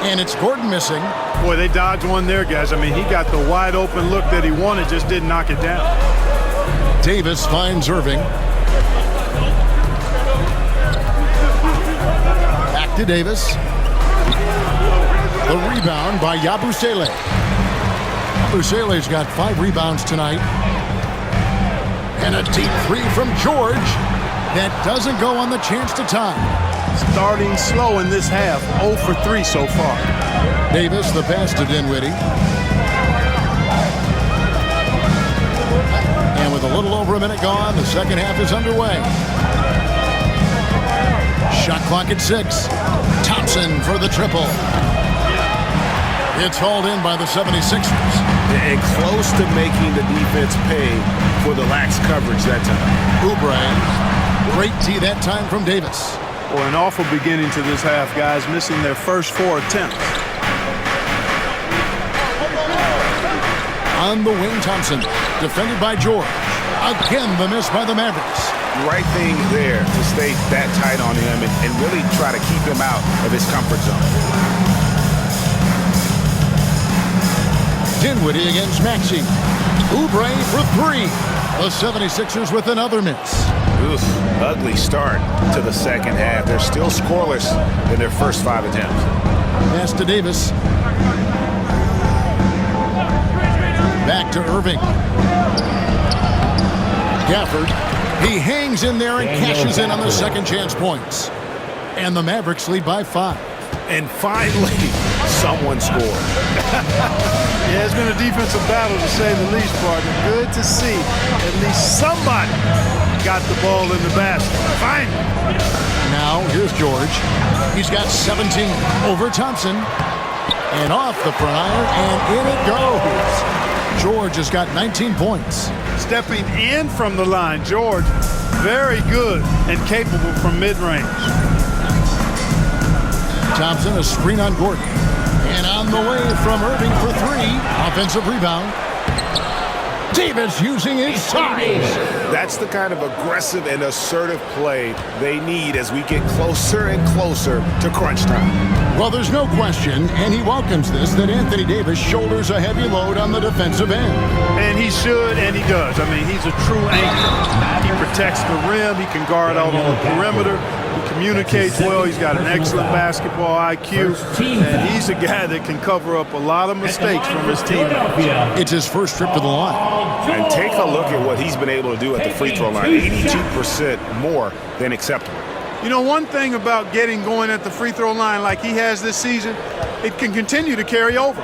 And it's Gordon missing. Boy, they dodged one there, guys. I mean, he got the wide open look that he wanted, just didn't knock it down. Davis finds Irving. Back to Davis. The rebound by Yabusele. Yabusele's got 5 rebounds tonight. And a deep 3 from George. That doesn't go on the chance to tie. Starting slow in this half, 0 for 3 so far. Davis, the pass to Dinwiddie. And with a little over a minute gone, the second half is underway. Shot clock at 6. Thompson for the triple. It's hauled in by the 76ers. And close to making the defense pay for the lax coverage that time. Oubre. Great tee that time from Davis. Well, an awful beginning to this half, guys, missing their first 4 attempts. On the wing, Thompson, defended by George. Again, the miss by the Mavericks. Right thing there to stay that tight on him and really try to keep him out of his comfort zone. Dinwiddie against Maxey. Oubre for 3. The 76ers with another miss. Oof, ugly start to the second half. They're still scoreless in their first 5 attempts. Pass to Davis. Back to Irving. Gafford. He hangs in there and cashes in on the second chance points. And the Mavericks lead by 5. And finally, someone scored. Yeah, it's been a defensive battle to say the least, partner. Good to see at least somebody got the ball in the basket. Finally. Now, here's George. He's got 17 over Thompson. And off the front iron, and in it goes. George has got 19 points. Stepping in from the line, George, very good and capable from mid-range. Thompson, a screen on Gordon. And on the way from Irving for 3. Offensive rebound. Davis using his size. That's the kind of aggressive and assertive play they need as we get closer and closer to crunch time. Well, there's no question, and he welcomes this, that Anthony Davis shoulders a heavy load on the defensive end. And he should, and he does. I mean, he's a true anchor. He protects the rim. He can guard out on the perimeter. He communicates well. He's got an excellent basketball IQ. And he's a guy that can cover up a lot of mistakes from his teammates. It's his first trip to the line. And take a look at what he's been able to do at the free throw line. 82% more than acceptable. You know, one thing about getting going at the free throw line like he has this season, it can continue to carry over.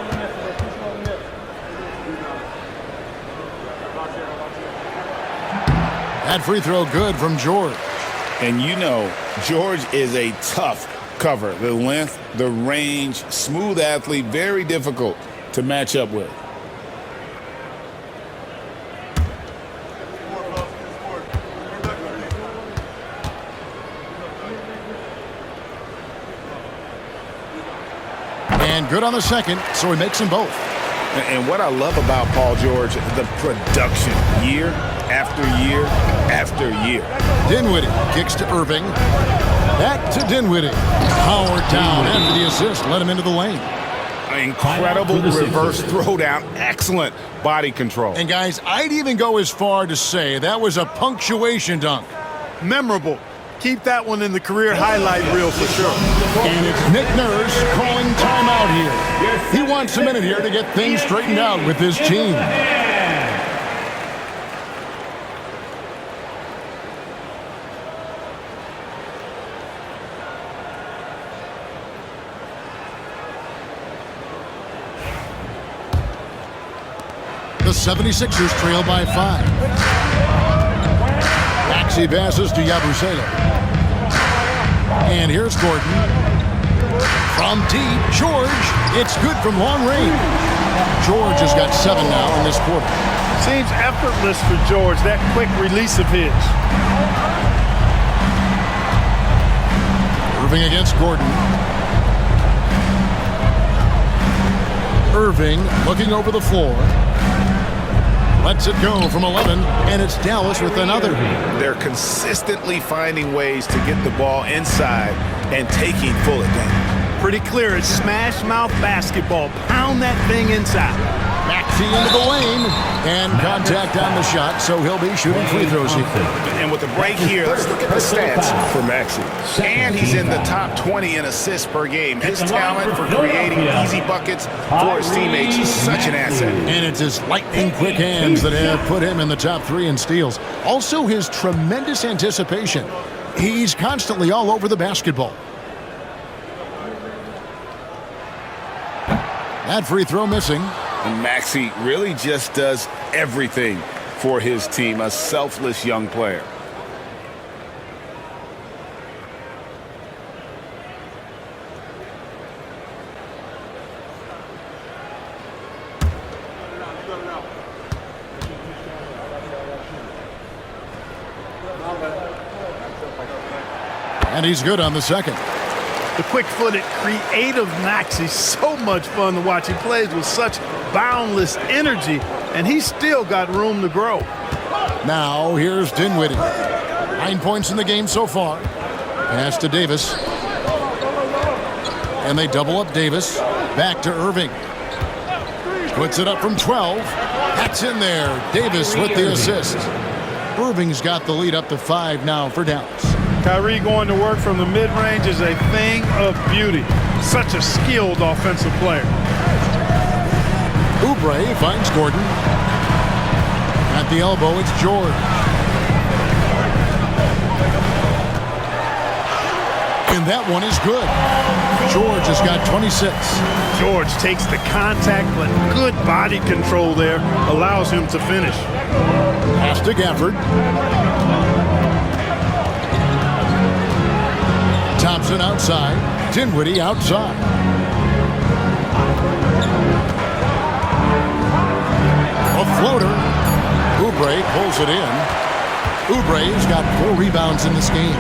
That free throw good from George. And you know, George is a tough cover. The length, the range, smooth athlete, very difficult to match up with. And good on the second, so he makes them both. And what I love about Paul George, the production, year after year after year. Dinwiddie kicks to Irving. Back to Dinwiddie. Howard down after the assist, let him into the lane. Incredible reverse throwdown, excellent body control. And guys, I'd even go as far to say that was a punctuation dunk. Memorable. Keep that one in the career highlight reel for sure. And it's Nick Nurse calling timeout here. He wants a minute here to get things straightened out with his team. The 76ers trail by 5. Maxey passes to Yabusele. And here's Gordon. From deep, George. It's good from long range. George has got 7 now in this quarter. Seems effortless for George, that quick release of his. Irving against Gordon. Irving looking over the floor. Lets it go from 11, and it's Dallas with another. They're consistently finding ways to get the ball inside and taking full advantage. Pretty clear. It's smash mouth basketball. Pound that thing inside. Maxey into the lane, and contact on the shot, so he'll be shooting free throws here. And with the break here, let's look at the stats for Maxey. And he's in the top 20 in assists per game. His talent for creating easy buckets for his teammates is such an asset. And it's his lightning-quick hands that have put him in the top 3 in steals. Also, his tremendous anticipation. He's constantly all over the basketball. That free throw missing. And Maxey really just does everything for his team, a selfless young player. And he's good on the second. The quick-footed, creative Maxey, so much fun to watch. He plays with such boundless energy, and he's still got room to grow. Now, here's Dinwiddie. 9 points in the game so far. Pass to Davis. And they double up Davis. Back to Irving. Puts it up from 12. That's in there. Davis with the assist. Irving's got the lead up to 5 now for Dallas. Kyrie going to work from the mid-range is a thing of beauty. Such a skilled offensive player. Oubre finds Gordon. At the elbow, it's George. And that one is good. George has got 26. George takes the contact, but good body control there allows him to finish. Pass to Gafford. Thompson outside. Dinwiddie outside. A floater. Oubre pulls it in. Oubre's got 4 rebounds in this game.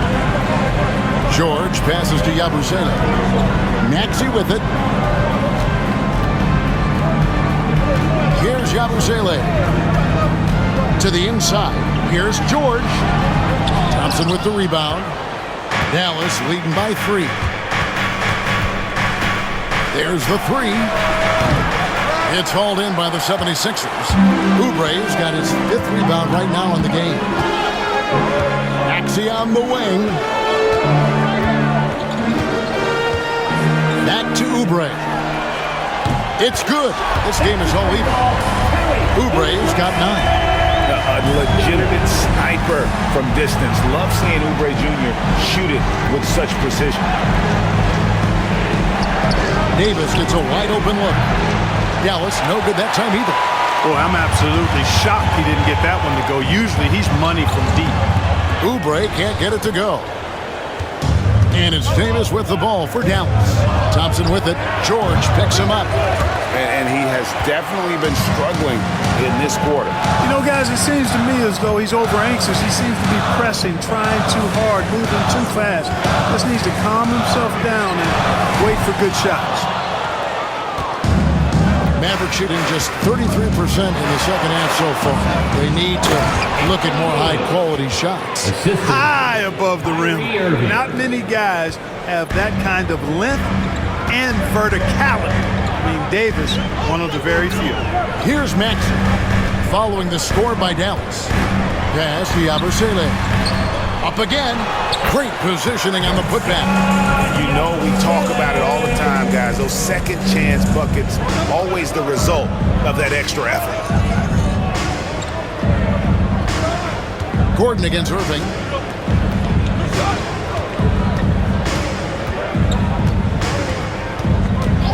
George passes to Yabusele. Maxey with it. Here's Yabusele. To the inside. Here's George. Thompson with the rebound. Dallas leading by 3. There's the 3. It's hauled in by the 76ers. Oubre's got his 5th rebound right now in the game. Maxey on the wing. Back to Oubre. It's good. This game is all even. Oubre's got 9. A legitimate sniper from distance. Love seeing Oubre Jr. shoot it with such precision. Davis gets a wide open look. Dallas, no good that time either. Boy, I'm absolutely shocked he didn't get that one to go. Usually he's money from deep. Oubre can't get it to go. And it's Davis with the ball for Dallas. Thompson with it. George picks him up. And he has definitely been struggling in this quarter. You know, guys, it seems to me as though he's over-anxious. He seems to be pressing, trying too hard, moving too fast. Just needs to calm himself down and wait for good shots. Mavericks shooting just 33% in the second half so far. They need to look at more high-quality shots. High above the rim. Not many guys have that kind of length and verticality. I mean, Davis, one of the very few. Here's Maxey, following the score by Dallas. Pass to Yabusele. Up again. Great positioning on the putback. You know, we talk about it all the time, guys. Those second chance buckets, always the result of that extra effort. Gordon against Irving.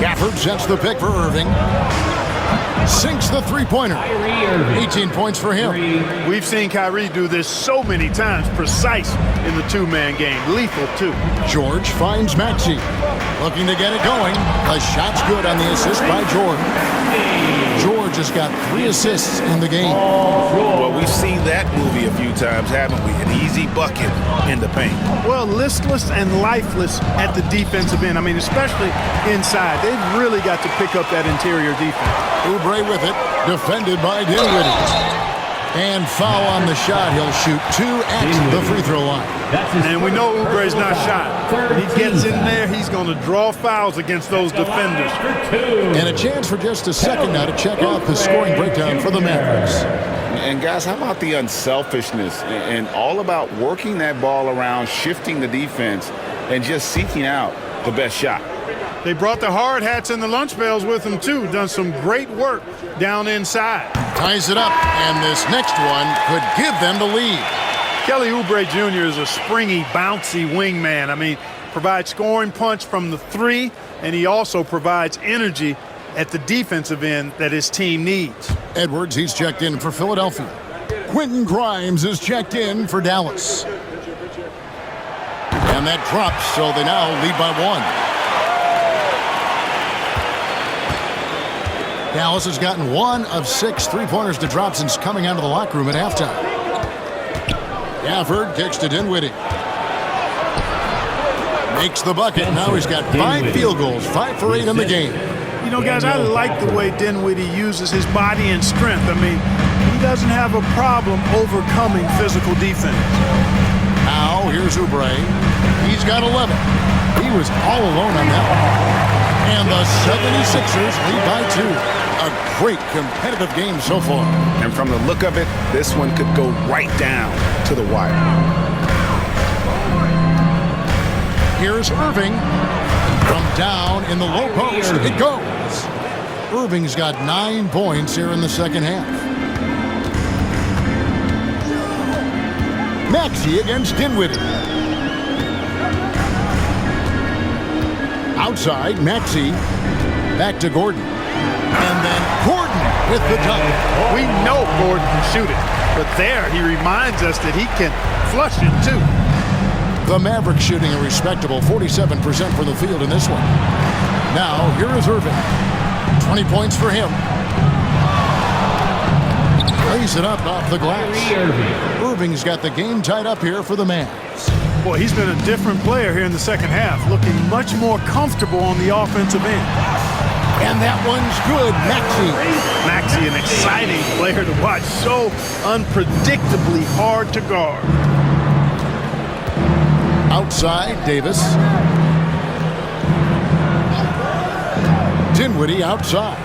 Gafford sets the pick for Irving. Sinks the three-pointer. 18 points for him. We've seen Kyrie do this so many times, precise in the two-man game. Lethal, too. George finds Maxey. Looking to get it going. The shot's good on the assist by George. George Gafford just got 3 assists in the game. Well, we've seen that movie a few times, haven't we? An easy bucket in the paint. Well, listless and lifeless at the defensive end. I mean, especially inside. They've really got to pick up that interior defense. Oubre with it, defended by Dinwiddie. And foul on the shot. He'll shoot 2 at the free throw line. And we know Oubre's not shy. When he gets in there, he's going to draw fouls against those defenders. And a chance for just a second now to check out the scoring breakdown for the Mavericks. And guys, how about the unselfishness and all about working that ball around, shifting the defense, and just seeking out the best shot? They brought the hard hats and the lunch bells with them, too. Done some great work down inside. Ties it up, and this next one could give them the lead. Kelly Oubre Jr. is a springy, bouncy wingman. I mean, provides scoring punch from the 3, and he also provides energy at the defensive end that his team needs. Edwards, he's checked in for Philadelphia. Quentin Grimes is checked in for Dallas. And that drops, so they now lead by 1. Dallas has gotten 1 of 6 3-pointers to drop since coming out of the locker room at halftime. Gafford kicks to Dinwiddie. Makes the bucket. Now he's got 5 field goals, 5 for 8 in the game. You know, guys, I like the way Dinwiddie uses his body and strength. I mean, he doesn't have a problem overcoming physical defense. Now, here's Oubre. He's got 11. He was all alone on that one. And the 76ers lead by 2. A great competitive game so far. And from the look of it, this one could go right down to the wire. Here's Irving. From down in the low post, it goes. Irving's got 9 points here in the second half. Maxey against Dinwiddie. Outside, Maxey. Back to Gordon. And then Gordon with the dunk. We know Gordon can shoot it, but there he reminds us that he can flush it too. The Mavericks shooting a respectable 47% from the field in this one. Now, here is Irving. 20 points for him. Lays it up off the glass. Irving's got the game tied up here for the Mavs. Boy, he's been a different player here in the second half, looking much more comfortable on the offensive end. And that one's good, Maxey. Maxey, an exciting player to watch, so unpredictably hard to guard. Outside, Davis. Dinwiddie outside.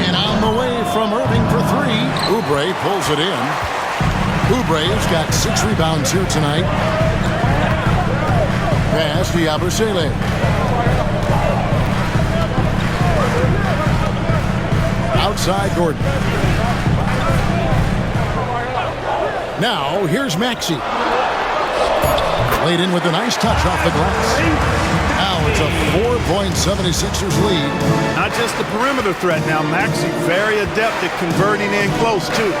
And on the way from Irving for 3. Oubre pulls it in. Oubre's got 6 rebounds here tonight. Pass to Yabusele. Outside Gordon. Now, here's Maxey. Laid in with a nice touch off the glass. Now it's a 4-point 76ers lead. Not just the perimeter threat now. Maxey very adept at converting in close, too.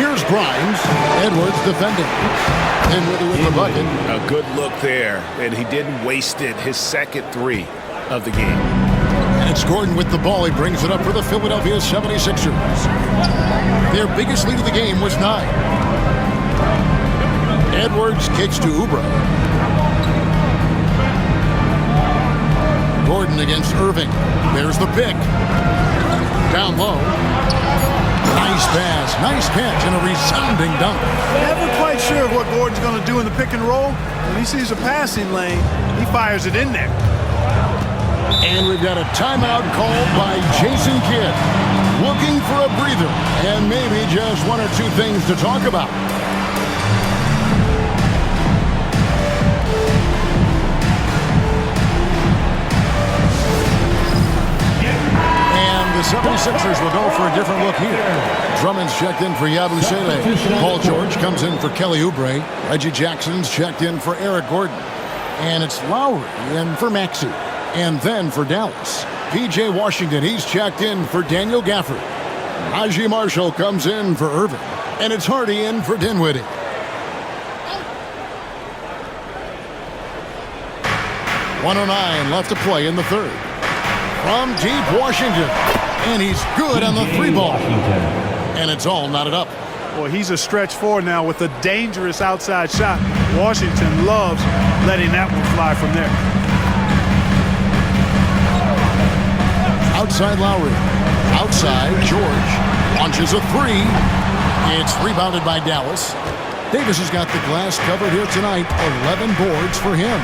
Here's Grimes. Edwards defending. Dinwiddie with the bucket. A good look there, and he didn't waste it. His second 3 of the game. And it's Gordon with the ball. He brings it up for the Philadelphia 76ers. Their biggest lead of the game was 9. Edwards kicks to Oubre. Gordon against Irving. There's the pick. Down low. Nice pass, nice catch, and a resounding dunk. Never quite sure what Gordon's going to do in the pick and roll. When he sees a passing lane, he fires it in there. And we've got a timeout called by Jason Kidd. Looking for a breather and maybe just 1 or 2 things to talk about. The 76ers will go for a different look here. Drummond's checked in for Yabusele. Paul George comes in for Kelly Oubre. Reggie Jackson's checked in for Eric Gordon. And it's Lowry in for Maxey. And then for Dallas, P.J. Washington, he's checked in for Daniel Gafford. Najee Marshall comes in for Irving. And it's Hardy in for Dinwiddie. .109 left to play in the third. from deep Washington. And he's good on the three ball. And it's all knotted up. Well, he's a stretch four now with a dangerous outside shot. Washington loves letting that one fly from there. Outside Lowry. Outside George. Launches a three. It's rebounded by Dallas. Davis has got the glass covered here tonight. 11 boards for him.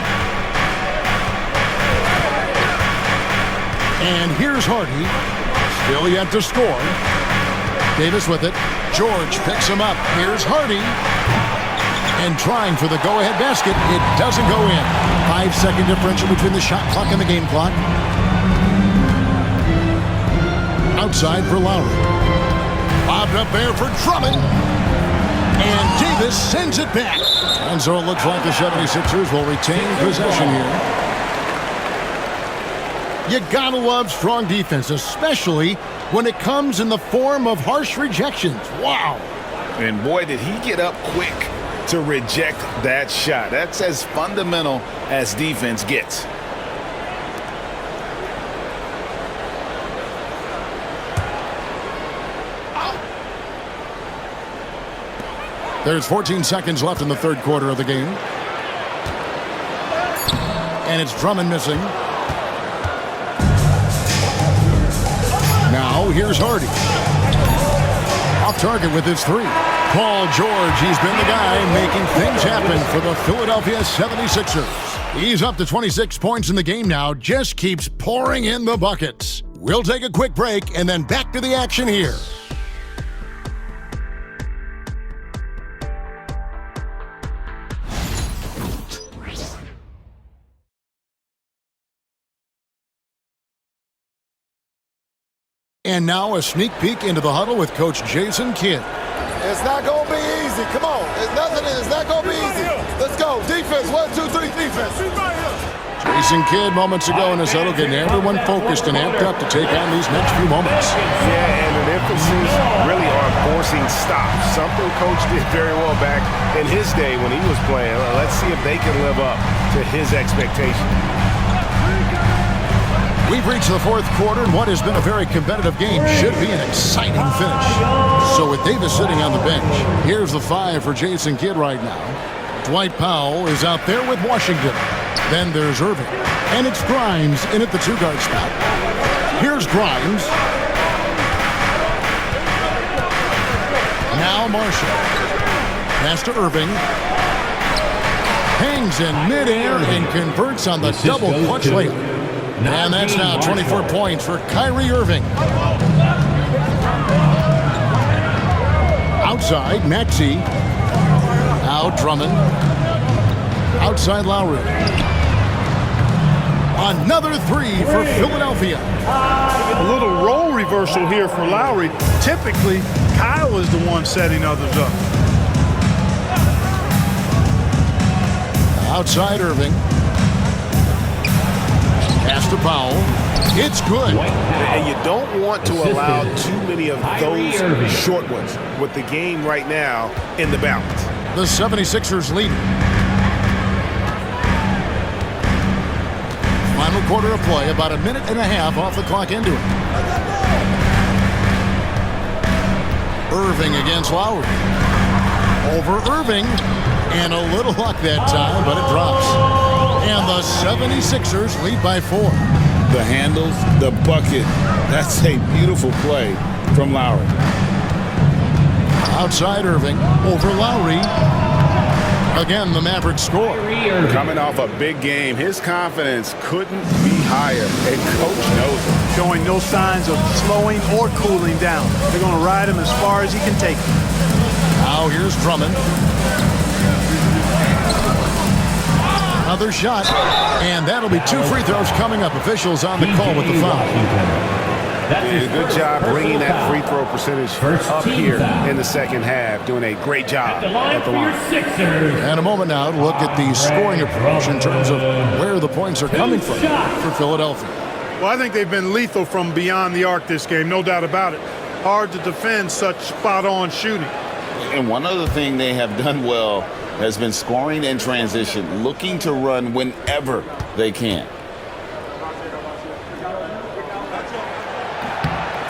And here's Hardy. Still yet to score. Davis with it. George picks him up. Here's Hardy. And trying for the go-ahead basket. It doesn't go in. 5-second differential between the shot clock and the game clock. Outside for Lowry. Bobbed up there for Drummond. And Davis sends it back. And so it looks like the 76ers will retain possession here. You gotta love strong defense, especially when it comes in the form of harsh rejections. Wow. And boy, did he get up quick to reject that shot. That's as fundamental as defense gets. There's 14 seconds left in the third quarter of the game. And it's Drummond missing. Now, here's Hardy. Off target with his three. Paul George, he's been the guy making things happen for the Philadelphia 76ers. He's up to 26 points in the game now, just keeps pouring in the buckets. We'll take a quick break and then back to the action here. And now a sneak peek into the huddle with Coach Jason Kidd. It's not going to be easy. Come on. It's not going to be easy. Let's go. Defense. 1, 2, 3, defense. Jason Kidd moments ago in his huddle getting everyone focused and amped up to take on these next few moments. Yeah, and an emphasis really on forcing stops. Something Coach did very well back in his day when he was playing. Let's see if they can live up to his expectations. We've reached the fourth quarter, and what has been a very competitive game should be an exciting finish. So with Davis sitting on the bench, here's the five for Jason Kidd right now. Dwight Powell is out there with Washington. Then there's Irving. And it's Grimes in at the two-guard spot. Here's Grimes. Now Marshall. Pass to Irving. Hangs in midair and converts on the double clutch layup. And that's now 24 points for Kyrie Irving. Outside, Maxey. Out, Drummond. Outside, Lowry. Another three for Philadelphia. A little role reversal here for Lowry. Typically, Kyle is the one setting others up. Outside, Irving. Pass to Powell. It's good. And you don't want to allow too many of those short ones with the game right now in the balance. The 76ers lead. Final quarter of play, about a minute and a half off the clock into it. Irving against Lowry. Over Irving. And a little luck that time, but it drops. And the 76ers lead by 4. The handles, the bucket. That's a beautiful play from Lowry. Outside Irving, over Lowry. Again, the Mavericks score. Coming off a big game, his confidence couldn't be higher, and Coach knows it. Showing no signs of slowing or cooling down. They're going to ride him as far as he can take him. Now here's Drummond. Another shot, and that'll be 2 free throws coming up. Officials on the call with the foul. Good job bringing that free throw percentage up here in the second half. Doing a great job at the line. And a moment now to look at the scoring approach in terms of where the points are coming from for Philadelphia. Well, I think they've been lethal from beyond the arc this game, no doubt about it. Hard to defend such spot-on shooting. And one other thing they have done well has been scoring in transition, looking to run whenever they can.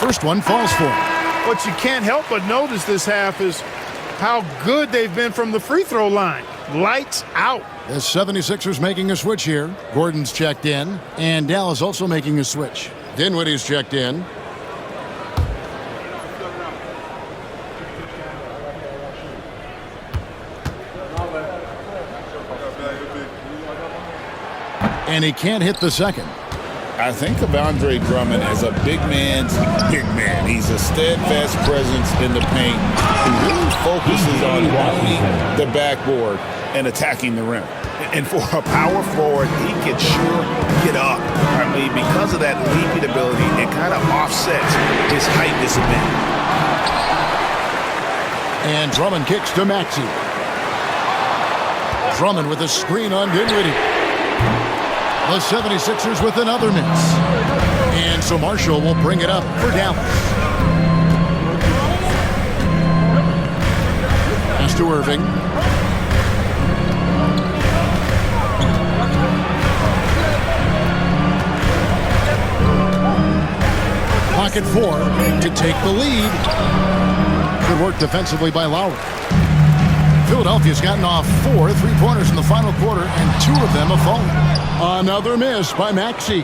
First one falls for him. What you can't help but notice this half is how good they've been from the free throw line. Lights out. The 76ers making a switch here. Gordon's checked in, and Dallas also making a switch. Dinwiddie's checked in. And he can't hit the second. I think of Andre Drummond as a big man's big man. He's a steadfast presence in the paint who really focuses on owning the backboard and attacking the rim. And for a power forward, he can sure get up. I mean, because of that leaping ability, it kind of offsets his height disadvantage. And Drummond kicks to Maxey. Drummond with a screen on Dinwiddie. The 76ers with another miss. And so Marshall will bring it up for Dallas. Pass to Irving. Pocket 4 to take the lead. Good work defensively by Lowry. Philadelphia's gotten off 4 3-pointers in the final quarter, and 2 of them have fallen. Another miss by Maxey.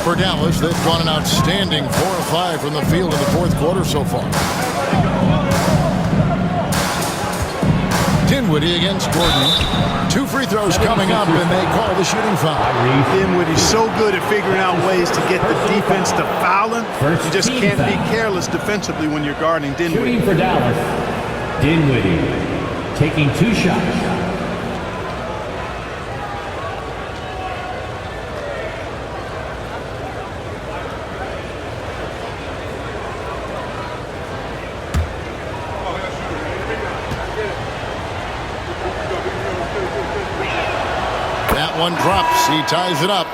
For Dallas, they've gone an outstanding 4 of 5 from the field in the fourth quarter so far. Dinwiddie against Gordon. 2 free throws coming up, and they call the shooting foul. Dinwiddie's so good at figuring out ways to get the defense to foul him. You just can't be careless defensively when you're guarding Dinwiddie. Shooting for Dallas, Dinwiddie taking 2 shots. That one drops. He ties it up.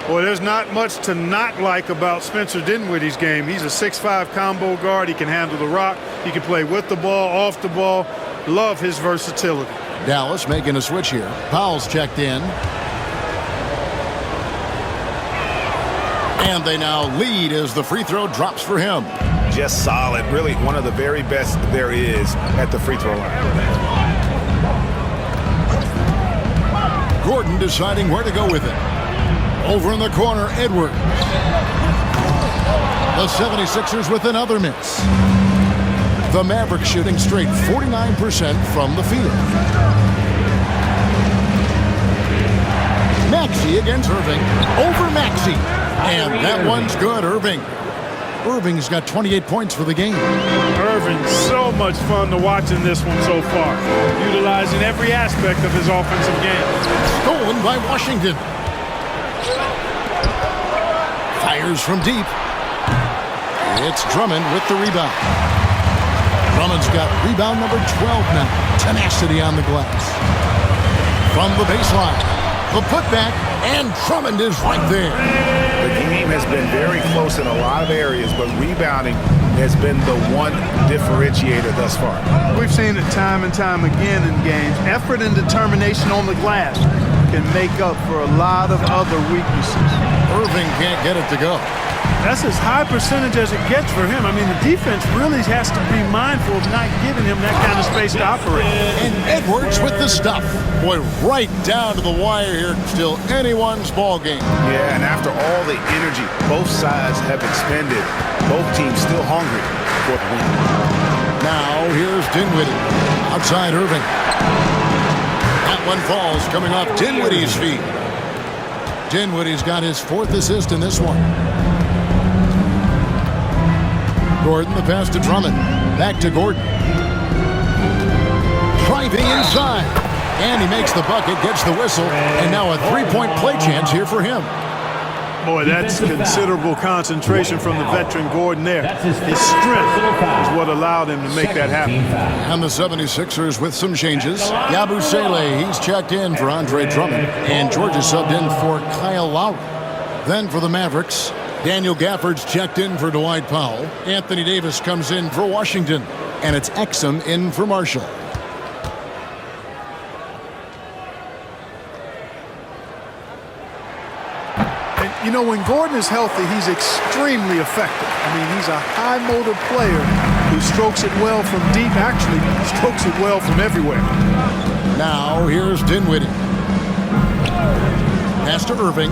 Boy, there's not much to not like about Spencer Dinwiddie's game. He's a 6'5" combo guard. He can handle the rock. He can play with the ball, off the ball. Love his versatility. Dallas making a switch here. Powell's checked in. And they now lead as the free throw drops for him. Just solid. Really one of the very best there is at the free throw line. Gordon deciding where to go with it. Over in the corner, Edwards. The 76ers with another miss. The Mavericks shooting straight 49% from the field. Maxey against Irving. Over Maxey. And that one's good, Irving. Irving's got 28 points for the game. Irving, so much fun to watch in this one so far. Utilizing every aspect of his offensive game. Stolen by Washington. Fires from deep. It's Drummond with the rebound. Drummond's got rebound number 12 now. Tenacity on the glass. From the baseline. The putback, and Drummond is right there. The game has been very close in a lot of areas, but rebounding has been the one differentiator thus far. We've seen it time and time again in games. Effort and determination on the glass can make up for a lot of other weaknesses. Irving can't get it to go. That's as high percentage as it gets for him. I mean, the defense really has to be mindful of not giving him that kind of space to operate. And Edwards with the stuff. Boy, right down to the wire here. Still anyone's ball game. Yeah, and after all the energy both sides have expended, both teams still hungry for the win. Now, here's Dinwiddie. Outside Irving. That one falls, coming off Dinwiddie's feet. Dinwiddie's got his 4th assist in this one. Gordon, the pass to Drummond. Back to Gordon. Driving inside. And he makes the bucket, gets the whistle, and now a 3-point play chance here for him. Boy, that's considerable concentration from the veteran Gordon there. His strength is what allowed him to make that happen. And the 76ers with some changes. Yabusele, he's checked in for Andre Drummond, and Georgia subbed in for Kyle Lowry. Then for the Mavericks, Daniel Gafford's checked in for Dwight Powell. Anthony Davis comes in for Washington, and it's Exum in for Marshall. You know, when Gordon is healthy, he's extremely effective. I mean, he's a high-motor player who strokes it well from deep, actually strokes it well from everywhere. Now, here's Dinwiddie. Pass to Irving.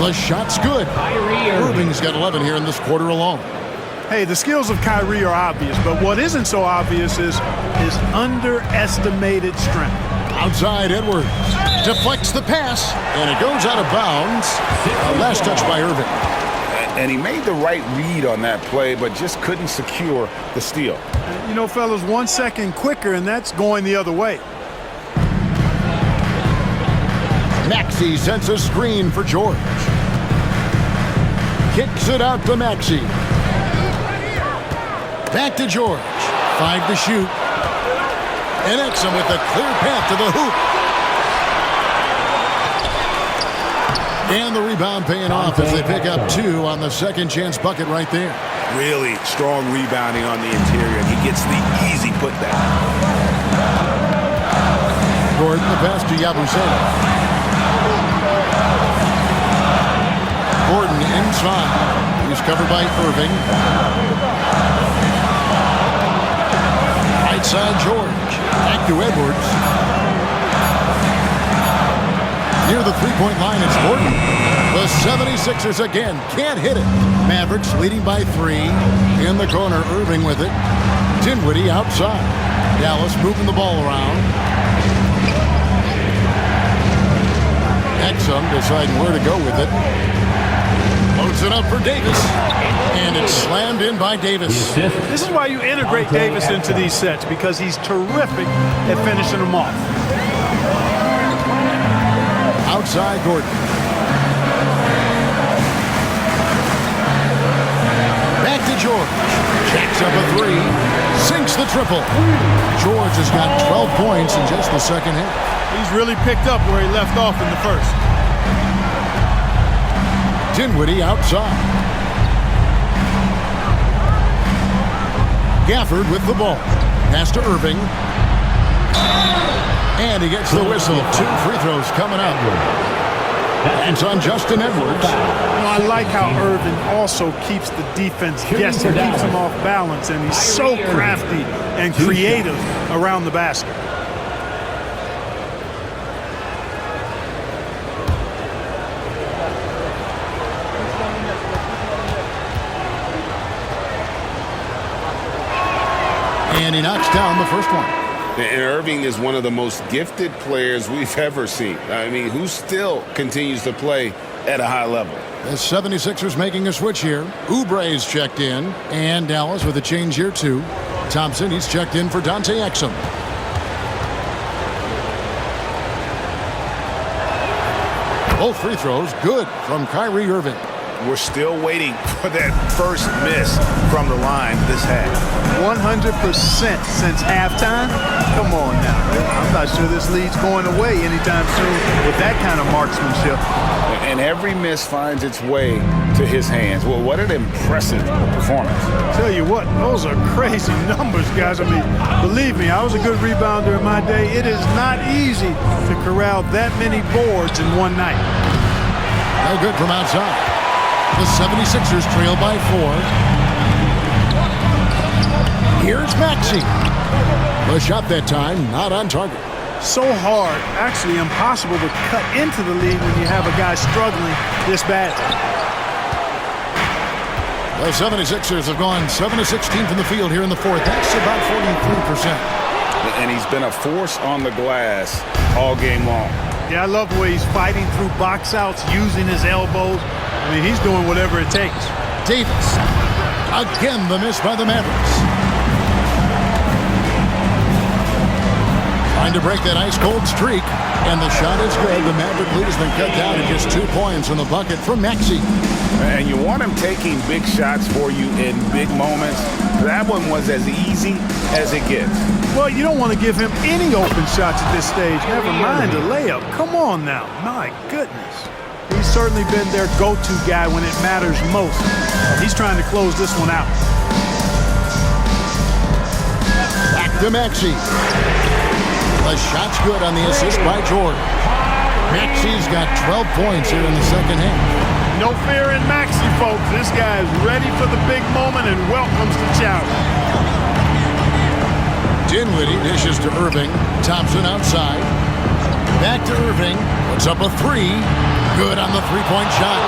The shot's good. Irving's got 11 here in this quarter alone. Hey, the skills of Kyrie are obvious, but what isn't so obvious is his underestimated strength. Outside, Edwards deflects the pass, and it goes out of bounds. Last touch by Irving. And he made the right read on that play, but just couldn't secure the steal. You know, fellas, 1 second quicker, and that's going the other way. Maxey sends a screen for George. Kicks it out to Maxey. Back to George. 5 to shoot. And Exum with a clear path to the hoop. And the rebound paying off as they pick up 2 on the second chance bucket right there. Really strong rebounding on the interior. He gets the easy putback. Gordon, the pass to Yabusele. Gordon inside. He's covered by Irving. Right side, George. Back to Edwards. Near the three-point line, it's Gordon. The 76ers again can't hit it. Mavericks leading by 3. In the corner, Irving with it. Dinwiddie outside. Dallas moving the ball around. Exum deciding where to go with it. Loads it up for Davis. And it's slammed in by Davis. This is why you integrate Davis into these sets, because he's terrific at finishing them off. Outside Gordon. Back to George. Jacks up a 3. Sinks the triple. George has got 12 points in just the second half. He's really picked up where he left off in the first. Dinwiddie outside. Gafford with the ball. Pass to Irving. And he gets the whistle. 2 free throws coming up. It's on Justin Edwards. You know, I like how Irving also keeps the defense guessing, keeps them off balance, and he's so crafty and creative around the basket. And he knocks down the first one. And Irving is one of the most gifted players we've ever seen. I mean, who still continues to play at a high level. The 76ers making a switch here. Oubre's checked in. And Dallas with a change here, too. Thompson, he's checked in for Dante Exum. Both free throws good from Kyrie Irving. We're still waiting for that first miss from the line this half. 100% since halftime? Come on now. I'm not sure this lead's going away anytime soon with that kind of marksmanship. And every miss finds its way to his hands. Well, what an impressive performance. Tell you what, those are crazy numbers, guys. I mean, believe me, I was a good rebounder in my day. It is not easy to corral that many boards in one night. No good from outside. The 76ers trail by 4. Here's Maxey. The shot that time, not on target. So hard, actually impossible to cut into the lead when you have a guy struggling this bad. The 76ers have gone 7 of 16 from the field here in the fourth. That's about 43%. And he's been a force on the glass all game long. Yeah, I love the way he's fighting through box outs, using his elbows. I mean, he's doing whatever it takes. Davis. Again, the miss by the Mavericks. Trying to break that ice-cold streak. And the shot is good. The Maverick lead has been cut down to just 2 points in the bucket from Maxey. And you want him taking big shots for you in big moments. That one was as easy as it gets. Well, you don't want to give him any open shots at this stage. Never mind a layup. Come on now. My goodness. He's certainly been their go-to guy when it matters most. He's trying to close this one out. Back to Maxey. The shot's good on the assist by George. Maxi's got 12 points here in the second half. No fear in Maxi, folks. This guy is ready for the big moment and welcomes the challenge. Dinwiddie dishes to Irving. Thompson outside. Back to Irving. Puts up a three. Good on the three-point shot.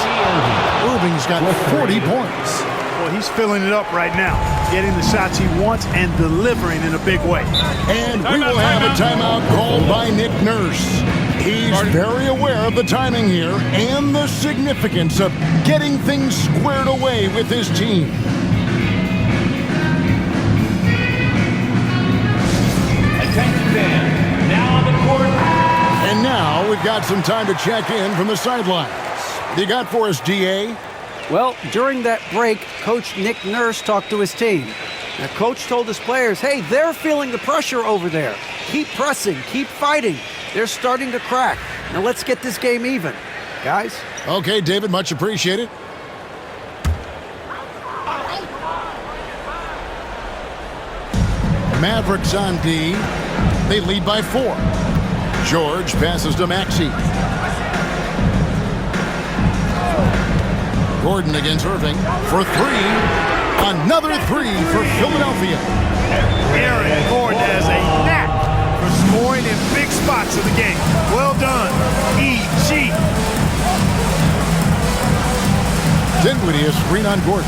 Irving's got 40 points. Well, he's filling it up right now, getting the shots he wants and delivering in a big way. And we will have a timeout called by Nick Nurse. He's very aware of the timing here and the significance of getting things squared away with his team. Attention fans, now on the court. And now we've got some time to check in from the sidelines. You got for us, DA? Well, during that break, Coach Nick Nurse talked to his team. Now, Coach told his players, hey, they're feeling the pressure over there. Keep pressing, keep fighting. They're starting to crack. Now let's get this game even. Guys? Okay, David, much appreciated. Mavericks on D. They lead by 4. George passes to Maxey. Gordon against Irving for 3. Another 3 for Philadelphia. Aaron Gordon has a knack for scoring in big spots of the game. Well done, E.G. Dinwiddie is screen on Gordon.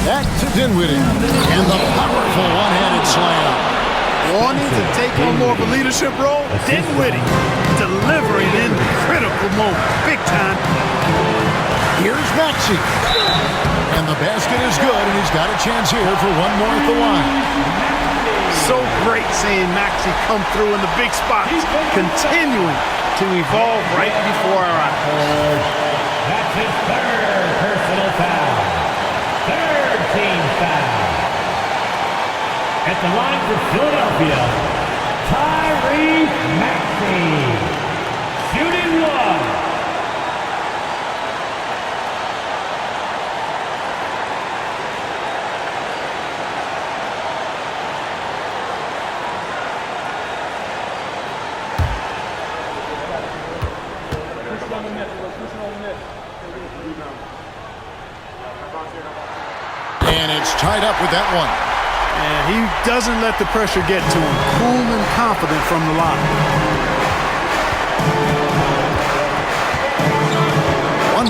Back to Dinwiddie. And the powerful one-handed slam. Wanting to take on more of a leadership role, Dinwiddie delivering in critical moment. Big time. Here's Maxey. And the basket is good, and he's got a chance here for one more at the line. So great seeing Maxey come through in the big spots, continuing to evolve right before our eyes. That's his third personal foul. Third team foul. At the line for Philadelphia, Tyrese Maxey. Shooting 1. And it's tied up with that one. And he doesn't let the pressure get to him. Cool and confident from the line.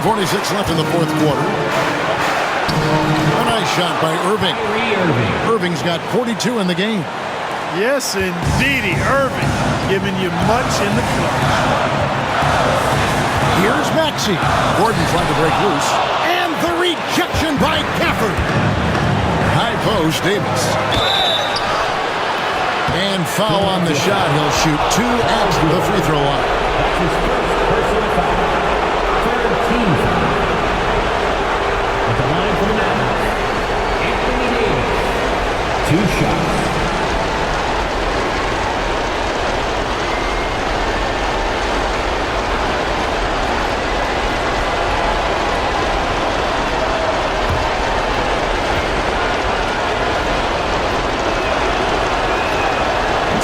1:46 left in the fourth quarter. A nice shot by Irving. Irving's got 42 in the game. Yes, indeedy. Irving giving you much in the clutch. Here's Maxey. Gordon trying to break loose. And the rejection by Gafford. High post, Davis. And foul on the shot. He'll shoot 2 at the free throw line. That's his first personal foul. Third team foul. At the line for the Mavericks, Anthony Davis. 2 shots.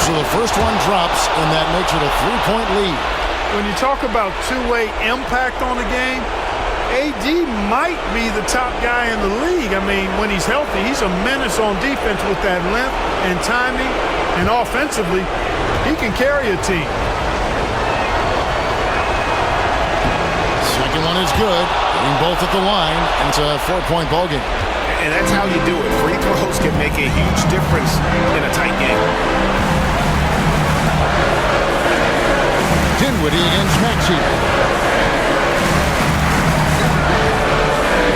So the first one drops, and that makes it a 3-point lead. When you talk about two-way impact on the game, AD might be the top guy in the league. I mean, when he's healthy, he's a menace on defense with that length and timing, and offensively, he can carry a team. Second one is good. Getting both at the line, and it's a 4-point ballgame. And that's how you do it. Free throws can make a huge difference in a tight game. Dinwiddie against Maxey.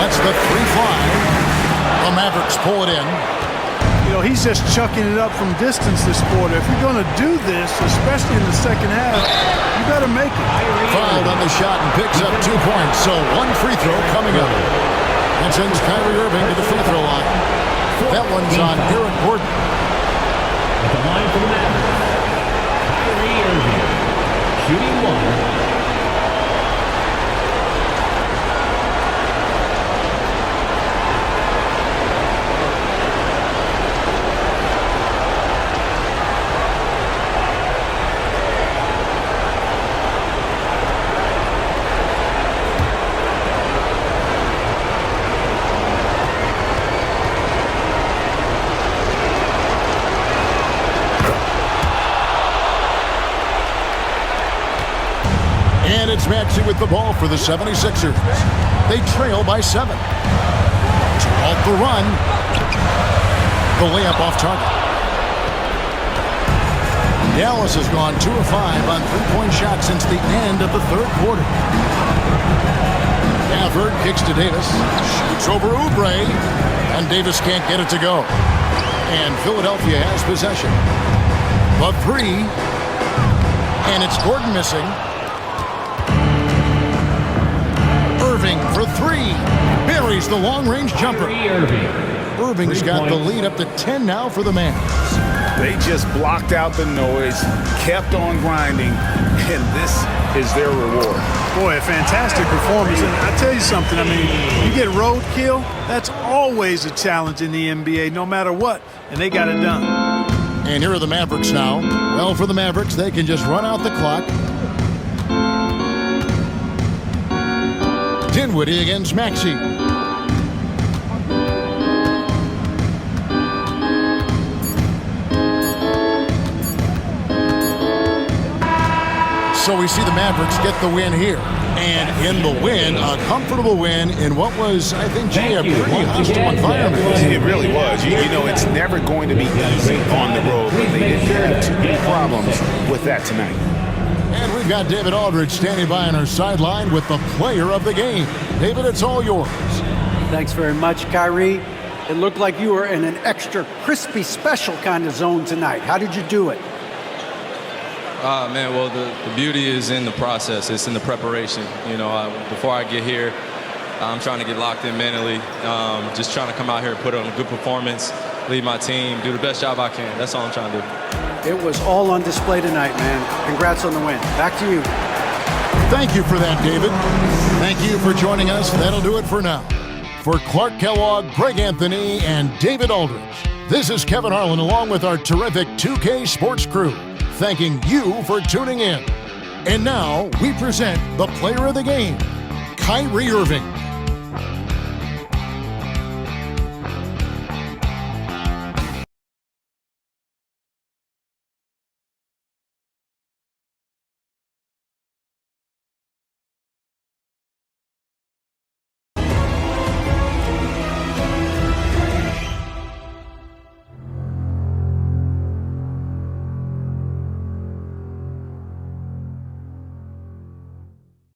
Lets the 3 fly. The Mavericks pull it in. You know, he's just chucking it up from distance this quarter. If you're going to do this, especially in the second half, you better make it. Fouled on the shot and picks up 2 points. So 1 free throw coming up. That sends Kyrie Irving to the free throw line. That one's on Aaron Gordon. At the line for the Mavericks, Kyrie Irving. Shooting 1. Maxey with the ball for the 76ers. They trail by 7. To halt the run. The layup off target. Dallas has gone 2 of 5 on three-point shots since the end of the third quarter. Gafford kicks to Davis. Shoots over Oubre. And Davis can't get it to go. And Philadelphia has possession. The 3. And it's Gordon missing. Irving for 3. Buries the long-range jumper. Irving's got the lead up to 10 now for the Mavs. They just blocked out the noise, kept on grinding, and this is their reward. Boy, a fantastic performance. And I tell you something, I mean, you get roadkill, that's always a challenge in the NBA, no matter what, and they got it done. And here are the Mavericks now. Well, for the Mavericks, they can just run out the clock. Dinwiddie against Maxey. So we see the Mavericks get the win here. And in the win, a comfortable win in what was, I think, a pretty hostile environment. It really was. You know, it's never going to be easy on the road, but they didn't have too many problems with that tonight. And we've got David Aldridge standing by on our sideline with the player of the game. David, it's all yours. Thanks very much, Kyrie. It looked like you were in an extra crispy special kind of zone tonight. How did you do it? Man, well, the beauty is in the process. It's in the preparation. You know, before I get here, I'm trying to get locked in mentally. Just trying to come out here and put on a good performance, lead my team, do the best job I can. That's all I'm trying to do. It was all on display tonight, man. Congrats on the win. Back to you. Thank you for that, David. Thank you for joining us. That'll do it for now. For Clark Kellogg, Greg Anthony, and David Aldridge, this is Kevin Harlan along with our terrific 2K Sports crew, thanking you for tuning in. And now we present the player of the game, Kyrie Irving.